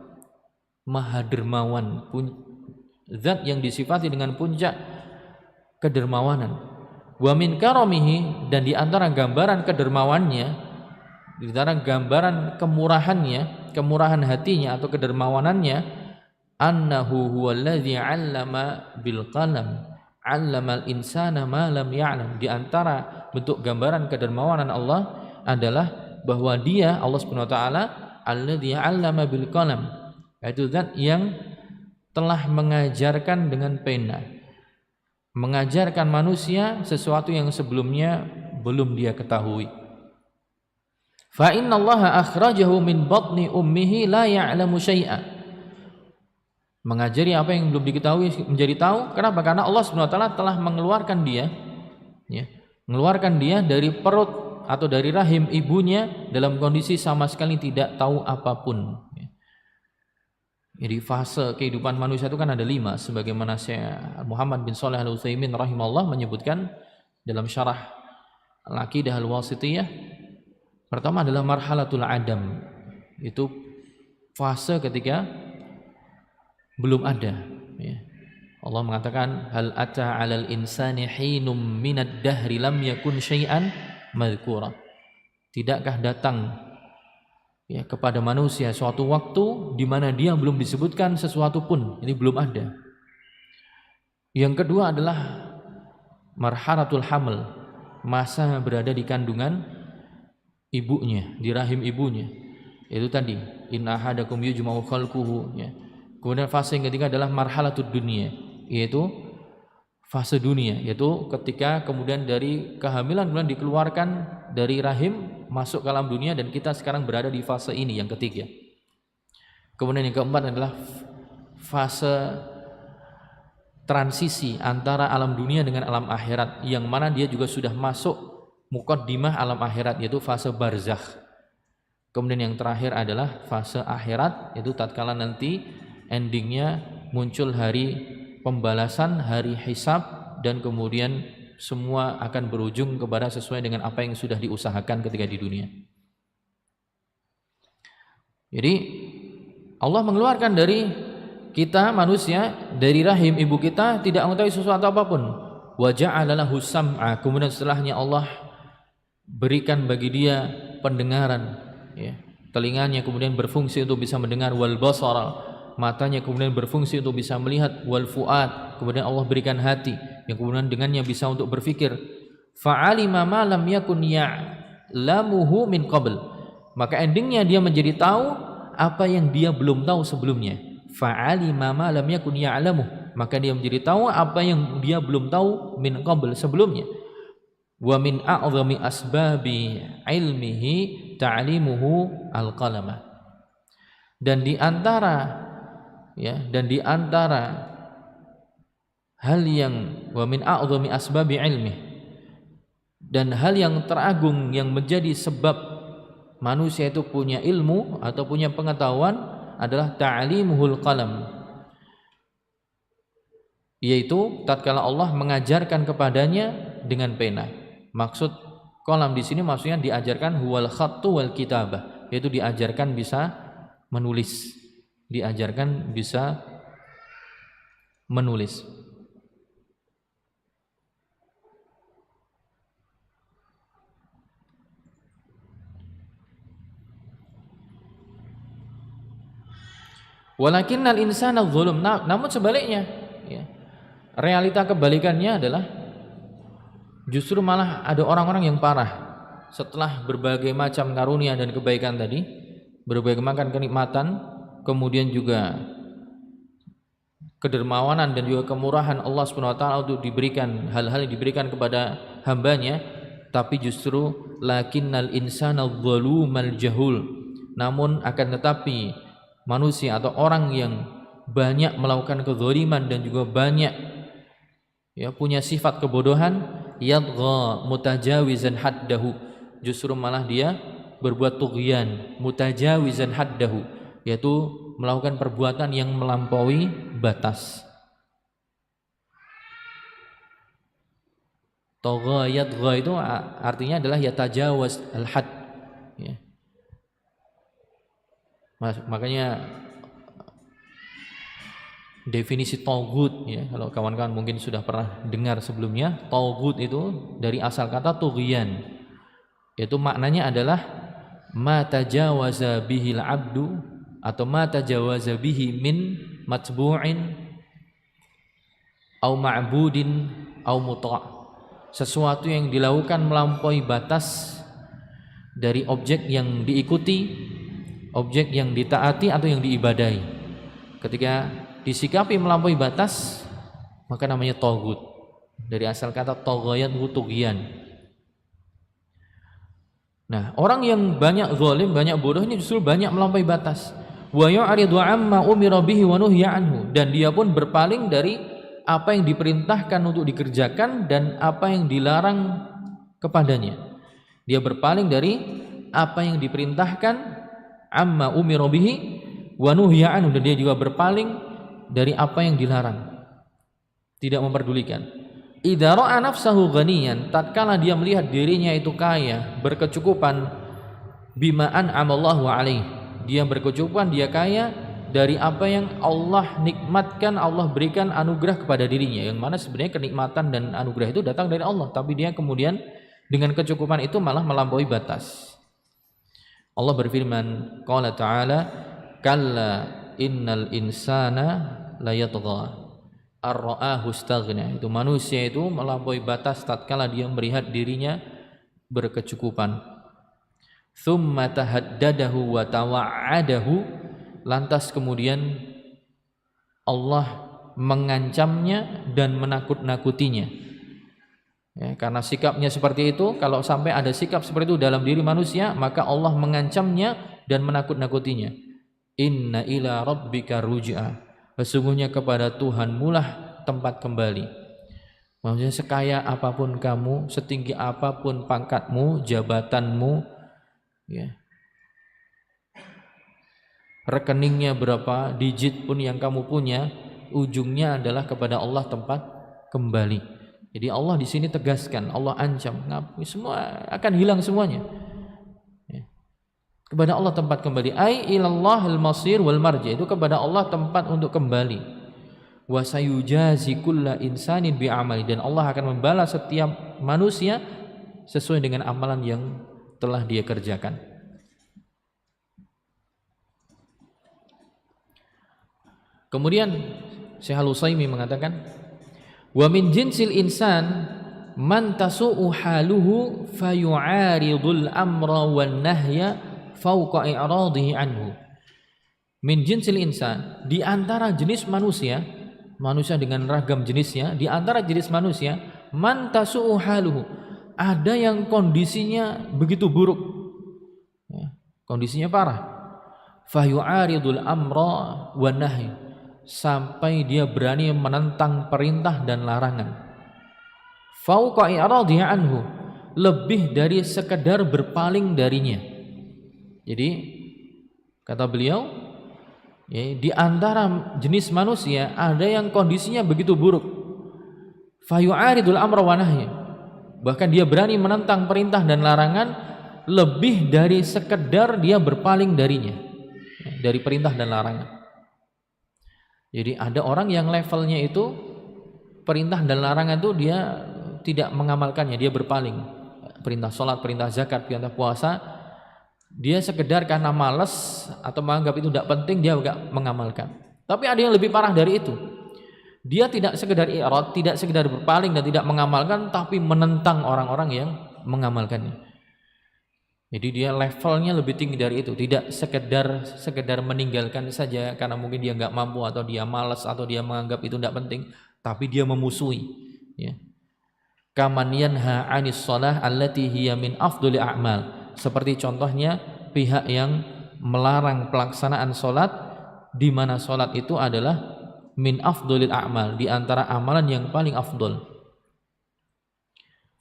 S2: Maha dermawan, zat yang disifati dengan puncak kedermawanan. Wa min karamihi, dan di antara gambaran kedermawannya, di antara gambaran kemurahannya, kemurahan hatinya atau kedermawanannya, annahu huwallazi 'allama bil qalam 'allamal insana ma lam ya'lam. Di antara bentuk gambaran kedermawanan Allah adalah bahwa Dia, Allah Subhanahu wa taala, allazi 'allama bil qalam, yaitu zat yang telah mengajarkan dengan pena, mengajarkan manusia sesuatu yang sebelumnya belum dia ketahui. Fa innallaha akhrajahu min batni ummihi la ya'lamu syai'a. Mengajari apa yang belum diketahui menjadi tahu. Kenapa? Karena Allah Subhanahu wa taala telah mengeluarkan dia, ya, mengeluarkan dia dari perut atau dari rahim ibunya dalam kondisi sama sekali tidak tahu apapun. Jadi fase kehidupan manusia itu kan ada 5, sebagaimana Syekh Muhammad bin Shalih Al-Utsaimin rahimahullah menyebutkan dalam syarah Al-Aqidah Al-Wasithiyah. Pertama adalah marhalatul adam, itu fase ketika belum ada, ya. Allah mengatakan hal ata 'alal insani hinum minad dahri lam yakun syai'an madhkura. Tidakkah datang, ya, kepada manusia suatu waktu di mana dia belum disebutkan sesuatu pun, ini belum ada. Yang kedua adalah marhalatul haml, masa berada di kandungan ibunya, di rahim ibunya. Itu tadi, inna ahadakum yujma'u khalquhu, ya. Kemudian fase yang ketiga adalah marhalatud dunia, yaitu fase dunia, yaitu ketika kemudian dari kehamilan kemudian dikeluarkan dari rahim masuk ke alam dunia, dan kita sekarang berada di fase ini yang ketiga. Kemudian yang keempat adalah fase transisi antara alam dunia dengan alam akhirat, yang mana dia juga sudah masuk muqaddimah alam akhirat, yaitu fase barzakh. Kemudian yang terakhir adalah fase akhirat, yaitu tatkala nanti endingnya muncul hari pembalasan, hari hisab, dan kemudian semua akan berujung kepada sesuai dengan apa yang sudah diusahakan ketika di dunia. Jadi Allah mengeluarkan dari kita manusia, dari rahim ibu kita, tidak mengetahui sesuatu apapun. Wa ja'ala lahu sam'a, kemudian setelahnya Allah berikan bagi dia pendengaran, ya. Telinganya kemudian berfungsi untuk bisa mendengar, wal basara, matanya kemudian berfungsi untuk bisa melihat, wal fuad, kemudian Allah berikan hati yang kemudian dengannya bisa untuk berfikir. Fa'alima ma lam yakun ya'lamuhu min qabl, maka endingnya dia menjadi tahu apa yang dia belum tahu sebelumnya. Fa'alima ma lam yakun ya'lamuh, maka dia menjadi tahu apa yang dia belum tahu min qabl, sebelumnya. Wa min a'zami asbabi ilmihi ta'limuhu al-qalamah, dan di antara, ya, dan di antara hal yang wa min a'zami asbabi ilmi, dan hal yang teragung yang menjadi sebab manusia itu punya ilmu atau punya pengetahuan adalah ta'limuhul qalam, yaitu tatkala Allah mengajarkan kepadanya dengan pena. Maksud qalam di sini maksudnya diajarkan huwal khattu wal kitabah, yaitu diajarkan bisa menulis, diajarkan bisa menulis. Walakinnal insana dzulum, namun sebaliknya, ya, realita kebalikannya adalah justru malah ada orang-orang yang parah. Setelah berbagai macam karunia dan kebaikan tadi, berbagai macam kenikmatan, kemudian juga kedermawanan dan juga kemurahan Allah Subhanahu wa taala untuk diberikan hal-hal yang diberikan kepada hambanya, tapi justru lakinnal insana dzalumal jahul. Namun akan tetapi manusia atau orang yang banyak melakukan kezaliman dan juga banyak punya sifat kebodohan, yadgha mutajawizan haddahu, justru malah dia berbuat tughyan, mutajawizan haddahu, yaitu melakukan perbuatan yang melampaui batas. Tagha yadgha itu artinya adalah yatajawaz al-had, ya. Makanya definisi taghut, ya, kalau kawan-kawan mungkin sudah pernah dengar sebelumnya, taghut itu dari asal kata tughyan, yaitu maknanya adalah ma tajawaza bihil abdu atau ma tajawaza bihi min matbu'in au ma'budin au muta', sesuatu yang dilakukan melampaui batas dari objek yang diikuti, objek yang ditaati atau yang diibadahi. Ketika disikapi melampaui batas, maka namanya taghut. Dari asal kata taghayat tughyan. Nah, orang yang banyak zalim, banyak bodoh ini justru banyak melampaui batas. Wa yu'ridu amma umira bihi wa nuhiya anhu, dan dia pun berpaling dari apa yang diperintahkan untuk dikerjakan dan apa yang dilarang kepadanya. Dia berpaling dari apa yang diperintahkan, amma umira bihi wa nuhiya anhu, dan dia juga berpaling dari apa yang dilarang, tidak memperdulikan. Idza ra'a nafsahu ghaniyan, tatkala dia melihat dirinya itu kaya, berkecukupan, bima an'amallahu alaihi, dia berkecukupan, dia kaya dari apa yang Allah nikmatkan, Allah berikan anugerah kepada dirinya, yang mana sebenarnya kenikmatan dan anugerah itu datang dari Allah, tapi dia kemudian dengan kecukupan itu malah melampaui batas. Allah berfirman, qala ta'ala, kalla innal insana la yatgha ar-ra'ahu istaghna, itu manusia itu melampaui batas tatkala dia melihat dirinya berkecukupan. Tsumma tahaddadahu wa tawa'adahu, lantas kemudian Allah mengancamnya dan menakut-nakutinya, ya, karena sikapnya seperti itu. Kalau sampai ada sikap seperti itu dalam diri manusia, maka Allah mengancamnya dan menakut-nakutinya. Inna ila rabbika ruj'a, sesungguhnya kepada Tuhanmu lah tempat kembali. Maksudnya sekaya apapun kamu, setinggi apapun pangkatmu, jabatanmu, ya, rekeningnya berapa digit pun yang kamu punya, ujungnya adalah kepada Allah tempat kembali. Jadi Allah di sini tegaskan, Allah ancam, semua akan hilang semuanya. Kepada Allah tempat kembali, ai ilallahil masir wal marji, itu kepada Allah tempat untuk kembali. Wa sayujazi kulla insanin bi amali, dan Allah akan membalas setiap manusia sesuai dengan amalan yang telah dia kerjakan. Kemudian Syekh Al-Utsaimin mengatakan, wa min jinsil insan man tasu'u haluhu fayu'aridul amra wan nahya fauqa i'radihi anhu. Min jinsil insan, di antara jenis manusia, manusia dengan ragam jenisnya, di antara jenis manusia, man tasu'u haluhu, ada yang kondisinya begitu buruk, ya, kondisinya parah. Fayu'aridul amra wan nahya, sampai dia berani menentang perintah dan larangan. Fauqa i'radihi anhu, lebih dari sekedar berpaling darinya. Jadi kata beliau, ya, di antara jenis manusia ada yang kondisinya begitu buruk. Fayu'aridul amra wa nahya, bahkan dia berani menentang perintah dan larangan lebih dari sekedar dia berpaling darinya, dari perintah dan larangan. Jadi ada orang yang levelnya itu perintah dan larangan itu dia tidak mengamalkannya, dia berpaling. Perintah sholat, perintah zakat, perintah puasa, dia sekedar karena malas atau menganggap itu tidak penting, dia enggak mengamalkan. Tapi ada yang lebih parah dari itu. Dia tidak sekedar i'rad, tidak sekedar berpaling dan tidak mengamalkan, tapi menentang orang-orang yang mengamalkannya. Jadi dia levelnya lebih tinggi dari itu, tidak sekedar meninggalkan saja karena mungkin dia enggak mampu atau dia malas atau dia menganggap itu tidak penting, tapi dia memusuhi, ya. kaman yanha 'anis shalah allati hiya min afdhali a'mal. Seperti contohnya pihak yang melarang pelaksanaan salat di mana salat itu adalah min afdhalil a'mal, di antara amalan yang paling afdol.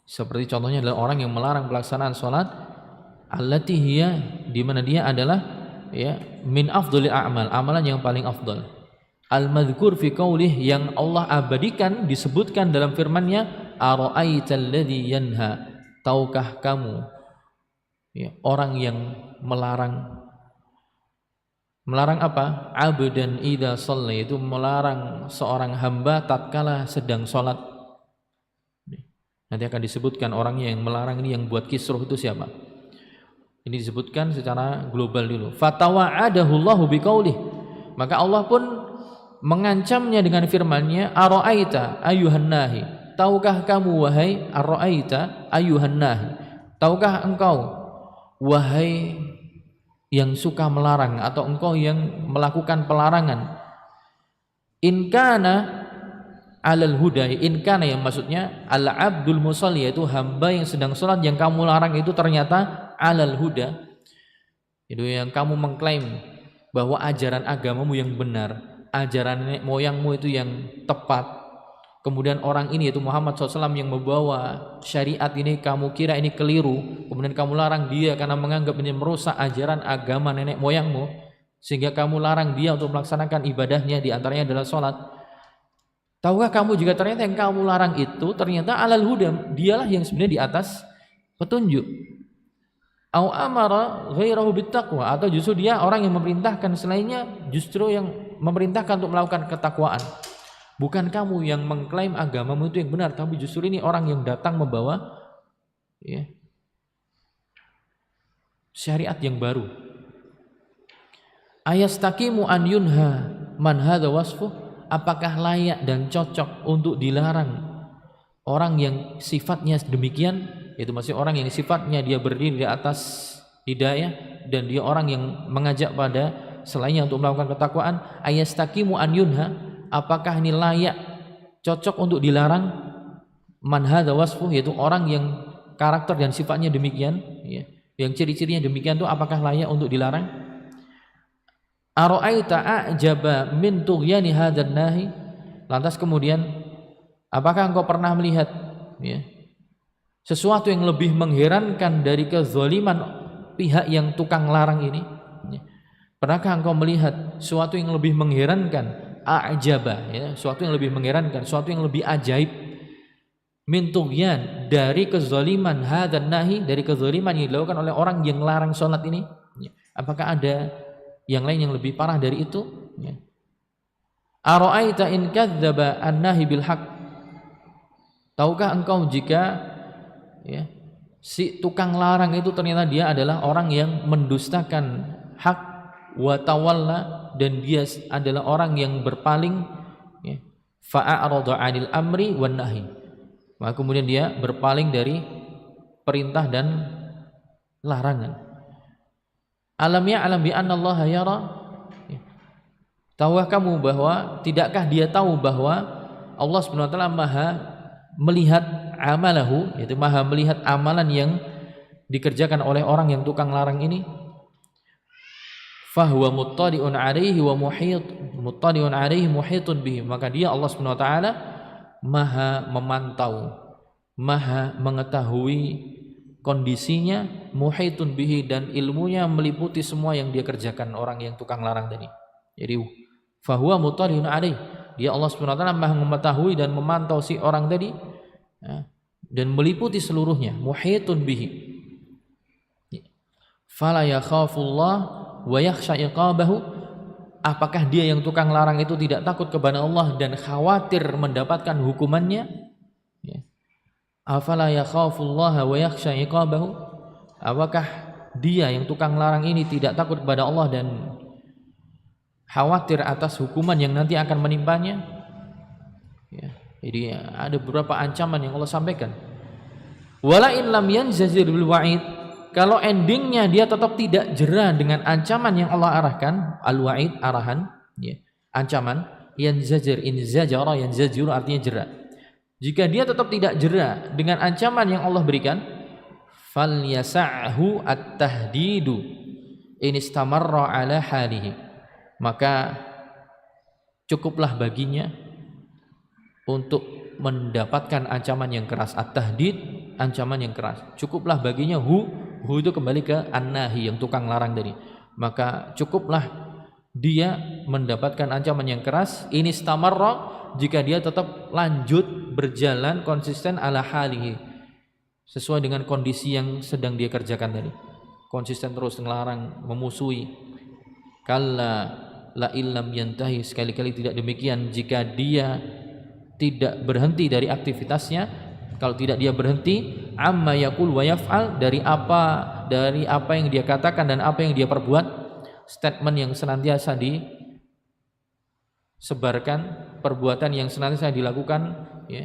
S2: Seperti contohnya adalah orang yang melarang pelaksanaan salat allati hiya, di mana dia adalah ya min afdhalil a'mal, amalan yang paling afdol. Al-madhkur fi qaulih, yang Allah abadikan disebutkan dalam firman-Nya, ara'aital ladzi yanha, tahukah kamu ya, orang yang melarang apa? Abdan idza shalla, itu melarang seorang hamba tatkala sedang salat. Nanti akan disebutkan orangnya yang melarang ini, yang buat kisruh itu siapa. Ini disebutkan secara global dulu. Fatawa'adahu Allahu biqaulih, maka Allah pun mengancamnya dengan firman-Nya, ara'aita ayyuhan nahi, tahukah kamu wahai ara'aita ayyuhan nahi, tahukah engkau wahai yang suka melarang, atau engkau yang melakukan pelarangan. In kana alal huda, in kana yang maksudnya al abdul musalli, yaitu hamba yang sedang salat, yang kamu larang itu ternyata alal huda, itu yang kamu mengklaim bahwa ajaran agamamu yang benar, ajaran nenek moyangmu itu yang tepat, kemudian orang ini yaitu Muhammad SAW yang membawa syariat ini kamu kira ini keliru, kemudian kamu larang dia karena menganggap ini merusak ajaran agama nenek moyangmu, sehingga kamu larang dia untuk melaksanakan ibadahnya, di antaranya adalah sholat. Tahukah kamu juga ternyata yang kamu larang itu ternyata alal huda, dialah yang sebenarnya di atas petunjuk. Au amara ghairahu bittaqwa, atau justru dia orang yang memerintahkan selainnya, justru yang memerintahkan untuk melakukan ketakwaan. Bukan kamu yang mengklaim agamamu itu yang benar, tapi justru ini orang yang datang membawa ya, syariat yang baru. Ayastaqimu an yunha man hadza wasfuh, apakah layak dan cocok untuk dilarang orang yang sifatnya demikian, itu masih orang yang sifatnya dia berdiri di atas hidayah dan dia orang yang mengajak pada selainnya untuk melakukan ketakwaan. Ayastaqimu an yunha, apakah ini layak cocok untuk dilarang man hadza wasfuh, yaitu orang yang karakter dan sifatnya demikian ya, yang ciri-cirinya demikian itu apakah layak untuk dilarang? Ara'aita a'jaba min tughyani hadzal nahi, lantas kemudian apakah engkau pernah melihat ya, sesuatu yang lebih mengherankan dari kezaliman pihak yang tukang larang ini ya? Pernahkah engkau melihat sesuatu yang lebih mengherankan, a'jaba ya, sesuatu yang lebih mengherankan, sesuatu yang lebih ajaib, min tughyan, dari kezaliman hadzal nahi, dari kezaliman yang dilakukan oleh orang yang larang salat ini ya? Apakah ada yang lain yang lebih parah dari itu ya? Ara'aita in kadzdzaba an-nahi bil haqq, tahukah engkau jika ya, si tukang larang itu ternyata dia adalah orang yang mendustakan hak, wa tawalla, dan dia adalah orang yang berpaling ya, fa'arada 'anil amri wan nahi, maka kemudian dia berpaling dari perintah dan larangan. Alam ya'lam bi anna Allah yara, tahukah kamu bahwa, tidakkah dia tahu bahwa Allah Subhanahu wa taala Maha melihat amalahu, yaitu Maha melihat amalan yang dikerjakan oleh orang yang tukang larang ini. Fahuwa muttali'un 'alaihi wa muttali'un 'alaihi muhitun bihi, maka dia Allah Subhanahu wa taala Maha memantau, Maha mengetahui kondisinya, muhitun bihi, dan ilmunya meliputi semua yang dia kerjakan orang yang tukang larang tadi. Jadi fahuwa muttali'un 'alaihi, dia Allah Subhanahu wa taala Maha mengetahui dan memantau si orang tadi ya, dan meliputi seluruhnya, muhitun bihi. Fala yakhafullah wa yakhsha iqabahu, apakah dia yang tukang larang itu tidak takut kepada Allah dan khawatir mendapatkan hukumannya ya? Afala yakhafullaha wa yakhsha iqabahu, apakah dia yang tukang larang ini tidak takut kepada Allah dan khawatir atas hukuman yang nanti akan menimpanya ya? Jadi ada beberapa ancaman yang Allah sampaikan. Wala in lam yanzazir bil wa'id, kalau endingnya dia tetap tidak jera dengan ancaman yang Allah arahkan, al wa'id arahan ya, ancaman, yanzazir, in zajara yanzajiru artinya jera. Jika dia tetap tidak jera dengan ancaman yang Allah berikan, falyasa'hu at-tahdidu in istamarra ala halihi, maka cukuplah baginya untuk mendapatkan ancaman yang keras. At-tahdid, ancaman yang keras. Cukuplah baginya hu itu kembali ke an-nahi, yang tukang larang tadi. Maka cukuplah dia mendapatkan ancaman yang keras ini istamarra, jika dia tetap lanjut berjalan konsisten ala halihi, sesuai dengan kondisi yang sedang dia kerjakan tadi. Konsisten terus ngelarang, memusuhi. Kalla la illam yantahi, sekali-kali tidak demikian jika dia tidak berhenti dari aktivitasnya. Kalau tidak dia berhenti, amma yaqul wa yaf'al, dari apa yang dia katakan dan apa yang dia perbuat, statement yang senantiasa disebarkan, perbuatan yang senantiasa dilakukan, ya.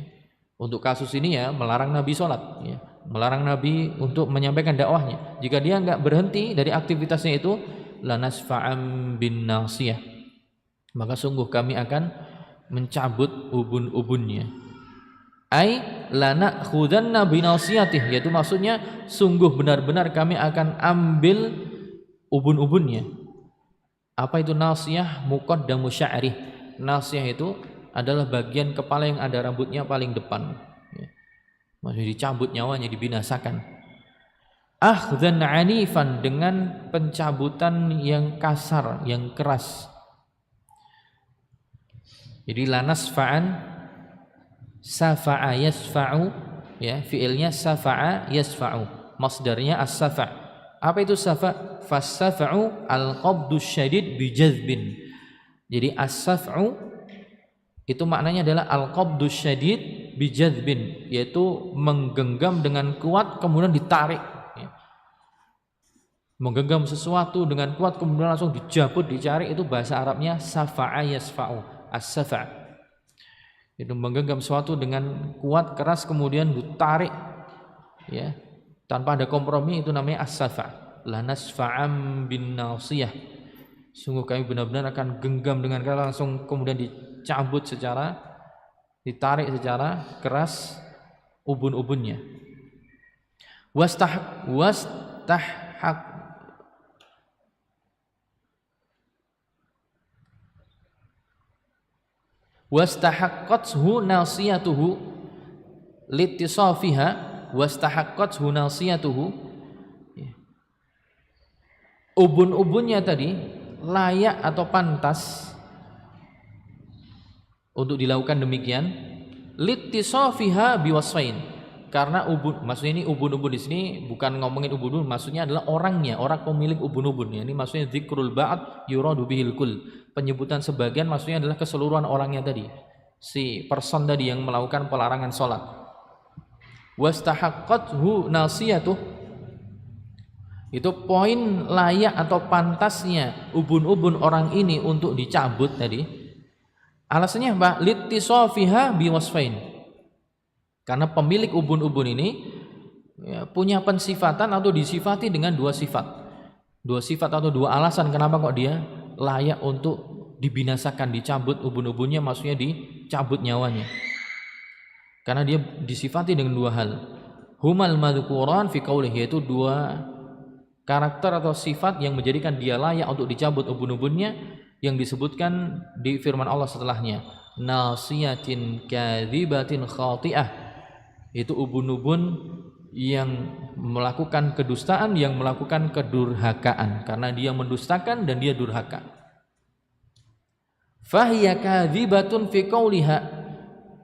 S2: Untuk kasus ini ya, melarang Nabi sholat, ya, melarang Nabi untuk menyampaikan dakwahnya. Jika dia enggak berhenti dari aktivitasnya itu, lanasfa'am bin nasiyah, maka sungguh kami akan mencabut ubun-ubunnya. Ai lana khudanna binasiyatih, yaitu maksudnya sungguh benar-benar kami akan ambil ubun-ubunnya. Apa itu nasiyah? Muqaddamu sya'rih. Nasiyah itu adalah bagian kepala yang ada rambutnya paling depan, ya. Maksudnya dicabut nyawanya, dibinasakan. Akhdan anifan, dengan pencabutan yang kasar, yang keras. Jadi lanasfa'an, safa'a yasfa'u, ya, fiilnya safa'a yasfa'u, masdarnya as-safa'. Apa itu safa'? Fas-safa'u al-qabdu syadid bijazbin. Jadi as-saf'u itu maknanya adalah al-qabdu syadid bijazbin, yaitu menggenggam dengan kuat kemudian ditarik, ya. Menggenggam sesuatu dengan kuat kemudian langsung dijabut, dicari, itu bahasa Arabnya safa'a yasfa'u. As-safa', itu menggenggam sesuatu dengan kuat keras kemudian ditarik, ya, tanpa ada kompromi, itu namanya as-safa'. Lanasfa'am bin nasiyah, sungguh kami benar-benar akan genggam dengan keras, langsung kemudian dicabut ditarik secara keras ubun-ubunnya. Wastahaqqathu nasiyatuhu litisafiha, wastahaqqathu nasiyatuhu, ubun-ubunnya tadi layak atau pantas untuk dilakukan demikian, litisafiha biwasfain, karena maksudnya ini ubun-ubun di sini bukan ngomongin ubun-ubun, maksudnya adalah orangnya, orang pemilik ubun-ubun. Ini maksudnya dzikrul ba'd yuradu bihil kull, penyebutan sebagian maksudnya adalah keseluruhan orangnya tadi, si person tadi yang melakukan pelarangan sholat. Wastahaqqathu nasiyatuh, itu poin layak atau pantasnya ubun-ubun orang ini untuk dicabut tadi. Alasannya apa? Littisafiha biwasfain, karena pemilik ubun-ubun ini, ya, punya pensifatan atau disifati dengan dua sifat atau dua alasan kenapa kok dia layak untuk dibinasakan, dicabut ubun-ubunnya, maksudnya dicabut nyawanya. Karena dia disifati dengan dua hal. Humal madzukuran fi qaulih, yaitu dua karakter atau sifat yang menjadikan dia layak untuk dicabut ubun-ubunnya, yang disebutkan di firman Allah setelahnya. Nasiyatin kadzibatin khati'ah, itu ubun-ubun yang melakukan kedustaan, yang melakukan kedurhakaan, karena dia mendustakan dan dia durhaka. Fahiya kadzibatun fi qauliha,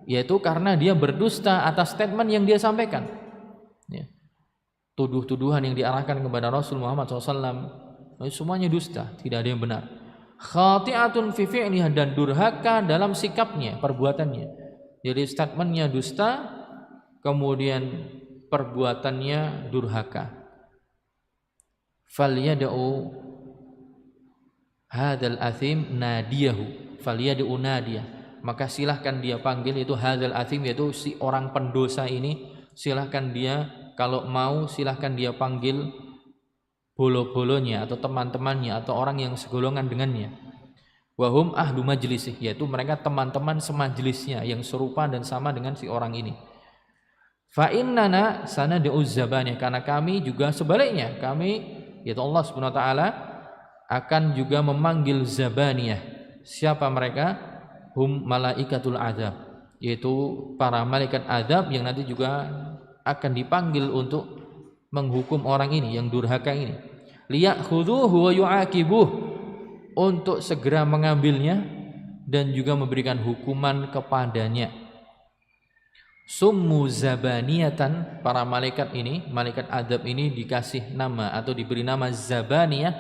S2: yaitu karena dia berdusta atas statement yang dia sampaikan, ya. Tuduh-tuduhan yang diarahkan kepada Rasul Muhammad SAW semuanya dusta, tidak ada yang benar. Khati'atun fi fi'liha, dan durhaka dalam sikapnya, perbuatannya. Jadi statementnya dusta, kemudian perbuatannya durhaka. Falyad'u hadzal athim nadiyahu, falyad'u nadiyah, maka silahkan dia panggil itu hadzal athim, yaitu si orang pendosa ini, silahkan dia, kalau mau silahkan dia panggil bolo-bolonya atau teman-temannya atau orang yang segolongan dengannya. Wahum ahlu majlisih, yaitu mereka teman-teman semajlisnya yang serupa dan sama dengan si orang ini. Fa innana sanad'u zabaniyah, karena kami juga sebaliknya, kami yaitu Allah Subhanahu wa taala akan juga memanggil zabaniyah. Siapa mereka? Hum malaikatul adzab, yaitu para malaikat azab yang nanti juga akan dipanggil untuk menghukum orang ini yang durhaka ini. Liya'khudhuhu wa yu'aqibuh, untuk segera mengambilnya dan juga memberikan hukuman kepadanya. Summu zabaniyatan, para malaikat ini, malaikat adab ini dikasih nama atau diberi nama zabaniyah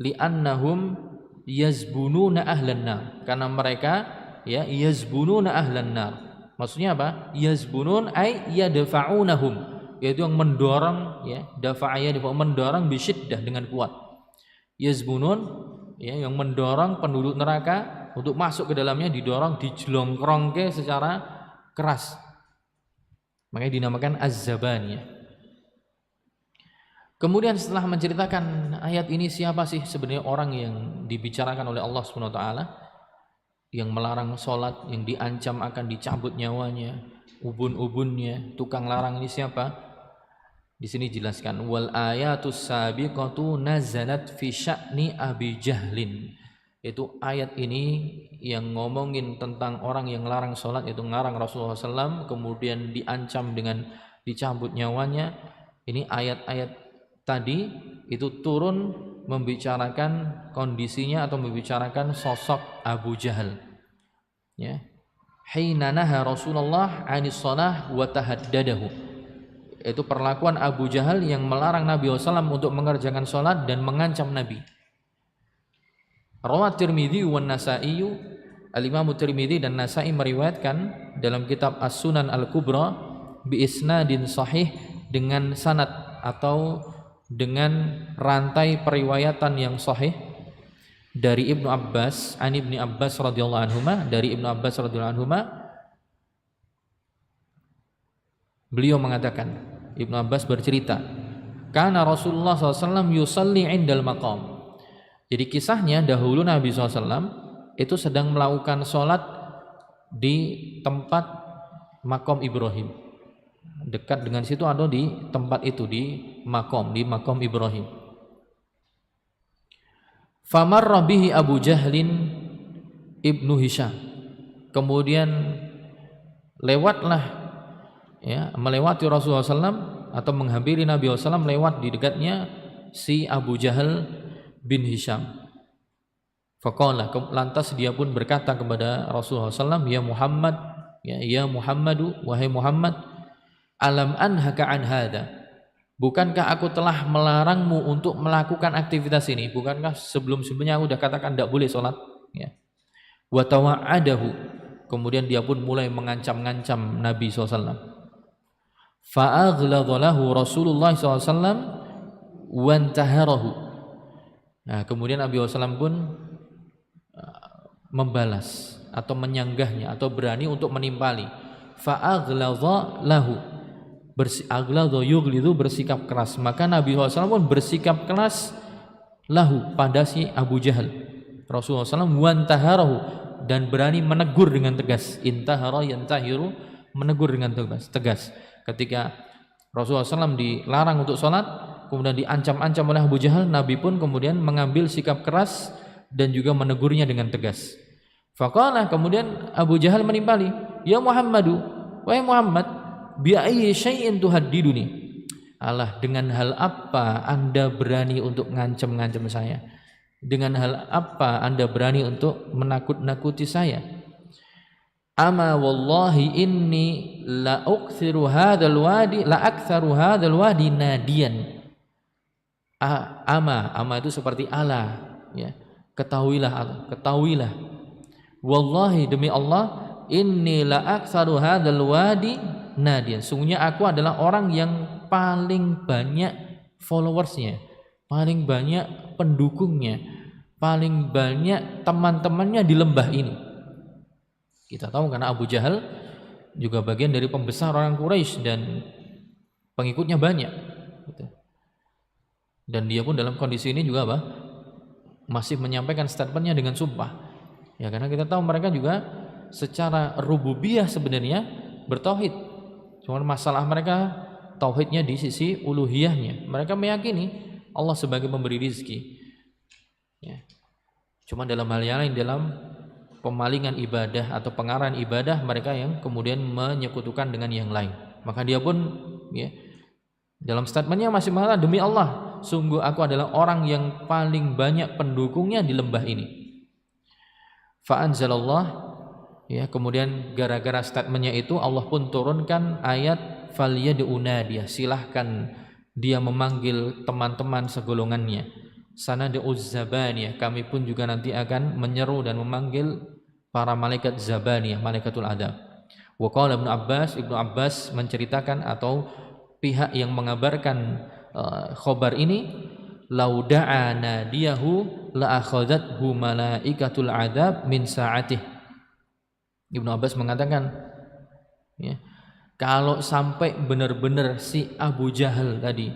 S2: li'annahum yazbununa ahlan nar, karena mereka ya yazbununa ahlan nar. Maksudnya apa? Yazbunun ay yadfa'unahum, yaitu yang mendorong, ya dafa'aya mendorong bisyiddah, dengan kuat. Yazbunun ya yang mendorong penduduk neraka untuk masuk ke dalamnya, didorong, dijlongkrongke secara keras. Makanya dinamakan az-zabaniyah. Kemudian setelah menceritakan ayat ini, siapa sih sebenarnya orang yang dibicarakan oleh Allah Subhanahu wa taala yang melarang sholat, yang diancam akan dicabut nyawanya, ubun-ubunnya, tukang larang ini siapa? Di sini jelaskan wal ayatus sabiqatu nazalat fi sya'ni Abi Jahlin. Itu ayat ini yang ngomongin tentang orang yang larang sholat, yaitu ngarang Rasulullah SAW, kemudian diancam dengan dicabut nyawanya. Ini ayat-ayat tadi itu turun membicarakan kondisinya atau membicarakan sosok Abu Jahal. Ya, hina naha Rasulullah 'anis shalah wa tahaddadahu. Itu perlakuan Abu Jahal yang melarang Nabi SAW untuk mengerjakan sholat dan mengancam Nabi. Rawat Tirmidzi wan Nasa'i, Al-Imam Tirmidzi dan Nasa'i meriwayatkan dalam kitab As-Sunan Al-Kubra bi isnadin sahih, dengan sanad atau dengan rantai periwayatan yang sahih dari Ibnu Abbas, an Ibnu Abbas radhiyallahu anhuma, dari Ibnu Abbas radhiyallahu anhuma, beliau mengatakan, Ibnu Abbas bercerita, kana Rasulullah SAW yusalli indal maqam. Jadi kisahnya dahulu Nabi SAW itu sedang melakukan sholat di tempat makom Ibrahim, dekat dengan situ atau di tempat itu, di makom Ibrahim. Famarra bihi Abu Jahlin ibnu Hisham, kemudian lewatlah, ya, melewati Rasulullah SAW atau menghampiri Nabi SAW, lewat di dekatnya si Abu Jahal bin Hisham. Faqala, lantas dia pun berkata kepada Rasulullah SAW, ya Muhammad, ya Muhammadu, wahai Muhammad, alam anhaka an hada, bukankah aku telah melarangmu untuk melakukan aktivitas ini? Bukankah sebelum-sebelumnya aku sudah katakan tidak boleh sholat? Ya. Wa tawa'adahu, kemudian dia pun mulai mengancam-ngancam Nabi SAW. Fa'aghladha lahu Rasulullah SAW wantaharahu. Nah, kemudian Nabi SAW pun membalas atau menyanggahnya atau berani untuk menimpali. Fa'aghladha lahu, aghladha yughlidu, bersikap keras. Maka Nabi SAW pun bersikap keras lahu, pada si Abu Jahal. Rasulullah SAW wantaharahu, dan berani menegur dengan tegas. Intahara yantahiru, menegur dengan tegas. Ketika Rasulullah SAW dilarang untuk sholat, kemudian diancam-ancam oleh Abu Jahal, Nabi pun kemudian mengambil sikap keras dan juga menegurnya dengan tegas. Faqala, kemudian Abu Jahal menimpali, ya Muhammadu, wahai Muhammad, bi ayyi syai'in tuhaddiduni, Allah, dengan hal apa Anda berani untuk ngancam-ngancam saya? Dengan hal apa Anda berani untuk menakut-nakuti saya? Ama wallahi inni la ukthiru hadzal wadi, la aktsaru hadzal wadi nadiyan. Ama itu seperti Allah, ya. Ketahuilah, wallahi, demi Allah, inni la aktsaru hadzal wadi nadiyan, sungguhnya aku adalah orang yang paling banyak followersnya, paling banyak pendukungnya, paling banyak teman-temannya di lembah ini. Kita tahu karena Abu Jahal juga bagian dari pembesar orang Quraisy dan pengikutnya banyak, gitu. Dan dia pun dalam kondisi ini juga apa? masih menyampaikan statementnya dengan sumpah. Ya, karena kita tahu mereka juga secara rububiyah sebenarnya bertauhid. Cuma masalah mereka tauhidnya di sisi uluhiyahnya. Mereka meyakini Allah sebagai pemberi rizki. Ya. Cuma dalam hal yang lain, dalam pemalingan ibadah atau pengarahan ibadah, mereka yang kemudian menyekutukan dengan yang lain. Maka dia pun ya, dalam statementnya masih mengatakan, demi Allah, sungguh aku adalah orang yang paling banyak pendukungnya di lembah ini. Fa'anzalallah, ya, kemudian gara-gara statementnya itu Allah pun turunkan ayat falyad'u nadiya, silahkan dia memanggil teman-teman segolongannya. Sanad'u zabaniyah, kami pun juga nanti akan menyeru dan memanggil para malaikat zabaniyah, malaikatul adab. Wa qala Ibnu Abbas menceritakan atau pihak yang mengabarkan khobar ini, lauda'a nadiyahu la akhadhathu malaikatul adab min sa'atih. Ibnu Abbas mengatakan, ya, kalau sampai benar-benar si Abu Jahal tadi,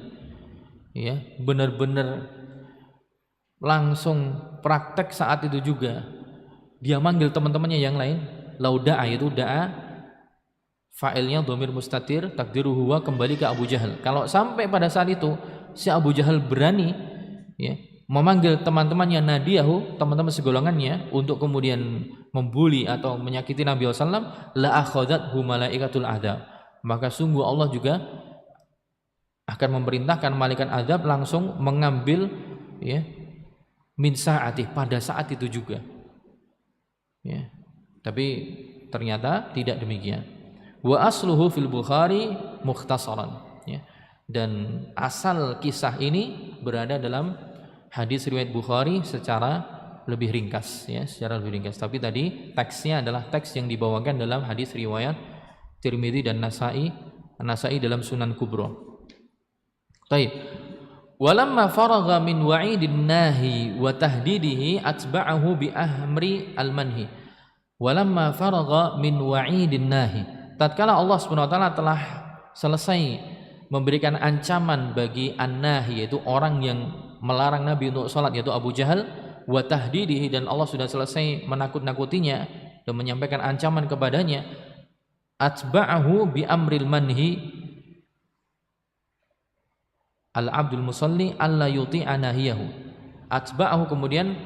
S2: ya, benar-benar langsung praktek saat itu juga, dia manggil teman-temannya yang lain, lauda'a itu da'a, fa'ilnya dhamir mustatir, takdiruhu huwa, kembali ke Abu Jahal. Kalau sampai pada saat itu si Abu Jahal berani, ya, memanggil teman-temannya nadiyahu, teman-teman segolongannya, untuk kemudian membuli atau menyakiti Nabi SAW, la akhadhathu malaikatul adab, maka sungguh Allah juga akan memerintahkan malaikat adab langsung mengambil, ya, min sa'atih, pada saat itu juga, ya. Tapi ternyata tidak demikian. Wa asluhu fil Bukhari mukhtasaran, ya. Dan asal kisah ini berada dalam hadis riwayat Bukhari secara lebih ringkas, ya, secara lebih ringkas. Tapi tadi teksnya adalah teks yang dibawakan dalam hadis riwayat Tirmidzi dan Nasai dalam Sunan Kubra. Baik. Walamma faragha min wa'idin nahi wa tahdidihi atba'ahu bi ahmri al-manhi. Walamma faragha min wa'idin nahi, tatkala Allah Subhanahu wa taala telah selesai memberikan ancaman bagi an-nahi, yaitu orang yang melarang Nabi untuk salat, yaitu Abu Jahal, wa tahdidihi, dan Allah sudah selesai menakut-nakutinya dan menyampaikan ancaman kepadanya, atba'ahu bi amril manhi al-abdul musalli alla yuti'a nahiyahu. Atba'ahu, kemudian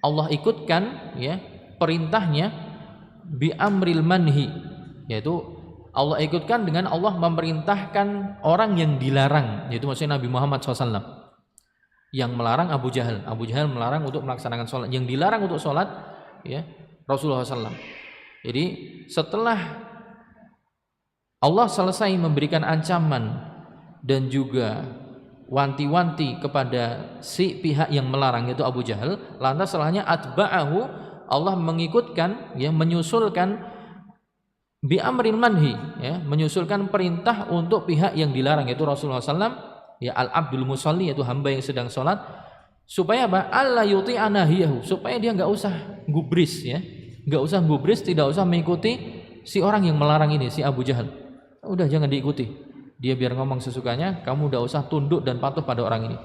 S2: Allah ikutkan, ya, perintahnya bi amril manhi, yaitu Allah ikutkan dengan Allah memerintahkan orang yang dilarang, yaitu maksudnya Nabi Muhammad SAW, yang melarang Abu Jahal. Abu Jahal melarang untuk melaksanakan sholat, yang dilarang untuk sholat, ya, Rasulullah SAW. Jadi setelah Allah selesai memberikan ancaman dan juga wanti-wanti kepada si pihak yang melarang, yaitu Abu Jahal, lantas setelahnya atba'ahu, Allah mengikutkan, ya, menyusulkan bi amrin manhi, ya, menyusulkan perintah untuk pihak yang dilarang, yaitu Rasulullah SAW, ya, al-abdul musalli, yaitu hamba yang sedang sholat, supaya apa? Alla yuti'a nahiyahu, supaya dia nggak usah gubris, ya, nggak usah gubris, tidak usah mengikuti si orang yang melarang ini, si Abu Jahal. Udah, jangan diikuti. Dia biar ngomong sesukanya, kamu udah usah tunduk dan patuh pada orang ini.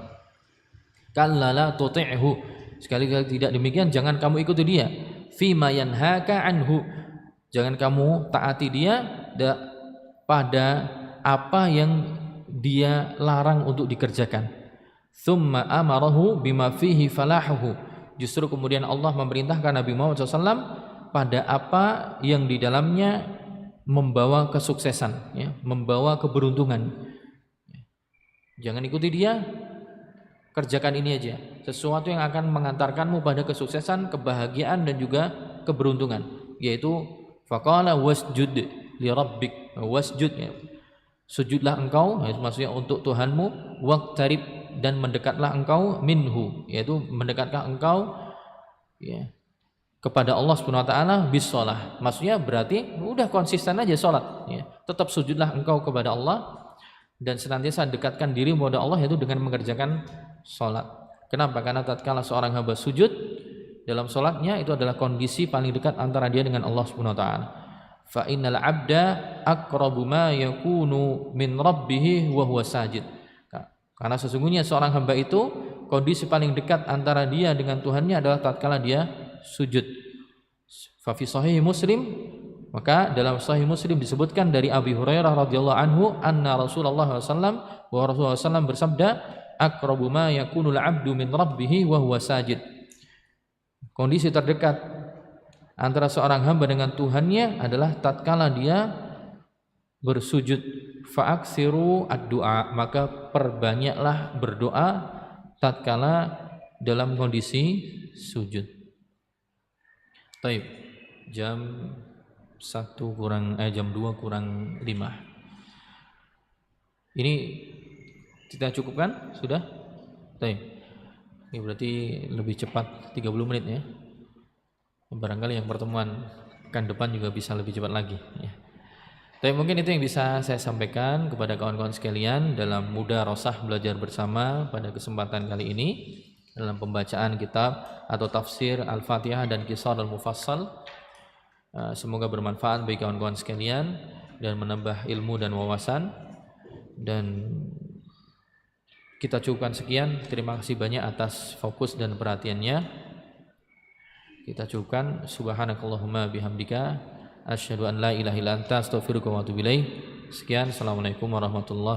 S2: Kalla la tuti'hu, sekali-kali tidak demikian, jangan kamu ikuti dia. Fima yanhaka anhu, jangan kamu taati dia pada apa yang dia larang untuk dikerjakan. Thumma amarahu bima fihi falahuhu, justru kemudian Allah memerintahkan Nabi Muhammad SAW pada apa yang di dalamnya membawa kesuksesan, ya, membawa keberuntungan. Jangan ikuti dia, kerjakan ini aja, sesuatu yang akan mengantarkanmu pada kesuksesan, kebahagiaan dan juga keberuntungan, yaitu faqala wasjud li rabbik, wasjud, ya, sujudlah engkau, ya, maksudnya untuk Tuhanmu, waqtarib, dan mendekatlah engkau, minhu, yaitu mendekatlah engkau, ya, kepada Allah Subhanahu wa taala bis shalah. Maksudnya berarti udah konsisten aja salat, ya. Tetap sujudlah engkau kepada Allah dan senantiasa dekatkan diri kepada Allah, yaitu dengan mengerjakan salat. Kenapa? Karena tatkala seorang hamba sujud dalam salatnya, itu adalah kondisi paling dekat antara dia dengan Allah Subhanahu wa taala. Fa innal 'abda aqrabu ma yakunu min rabbih wa huwa sajid. Karena sesungguhnya seorang hamba itu kondisi paling dekat antara dia dengan Tuhannya adalah tatkala dia sujud. Fa fi sahih Muslim, maka dalam sahih Muslim disebutkan dari Abi Hurairah radhiyallahu anhu anna Rasulullah SAW, bahwa Rasulullah SAW bersabda, aqrabu ma yakunul 'abdu min rabbih wa huwa sajid. Kondisi terdekat antara seorang hamba dengan Tuhannya adalah tatkala dia bersujud. Fa'aksiru ad-du'a, maka perbanyaklah berdoa tatkala dalam kondisi sujud. Baik, jam 2 kurang 5. Ini kita cukupkan? Sudah? Baik. Ini berarti lebih cepat 30 menit ya. Barangkali yang pertemuan pekan depan juga bisa lebih cepat lagi ya. Tapi mungkin itu yang bisa saya sampaikan kepada kawan-kawan sekalian dalam Mudarosah belajar bersama pada kesempatan kali ini dalam pembacaan kitab atau tafsir Al-Fatihah dan Qisar Al-Mufassal. Semoga bermanfaat bagi kawan-kawan sekalian dan menambah ilmu dan wawasan. Dan kita cukupkan sekian. Terima kasih banyak atas fokus dan perhatiannya. Kita cukupkan. Subhanakallahumma bihamdika asyhadu an la ilaha illa anta astaghfiruka wa atubu ilaik. Sekian, assalamualaikum warahmatullahi wabarakatuh.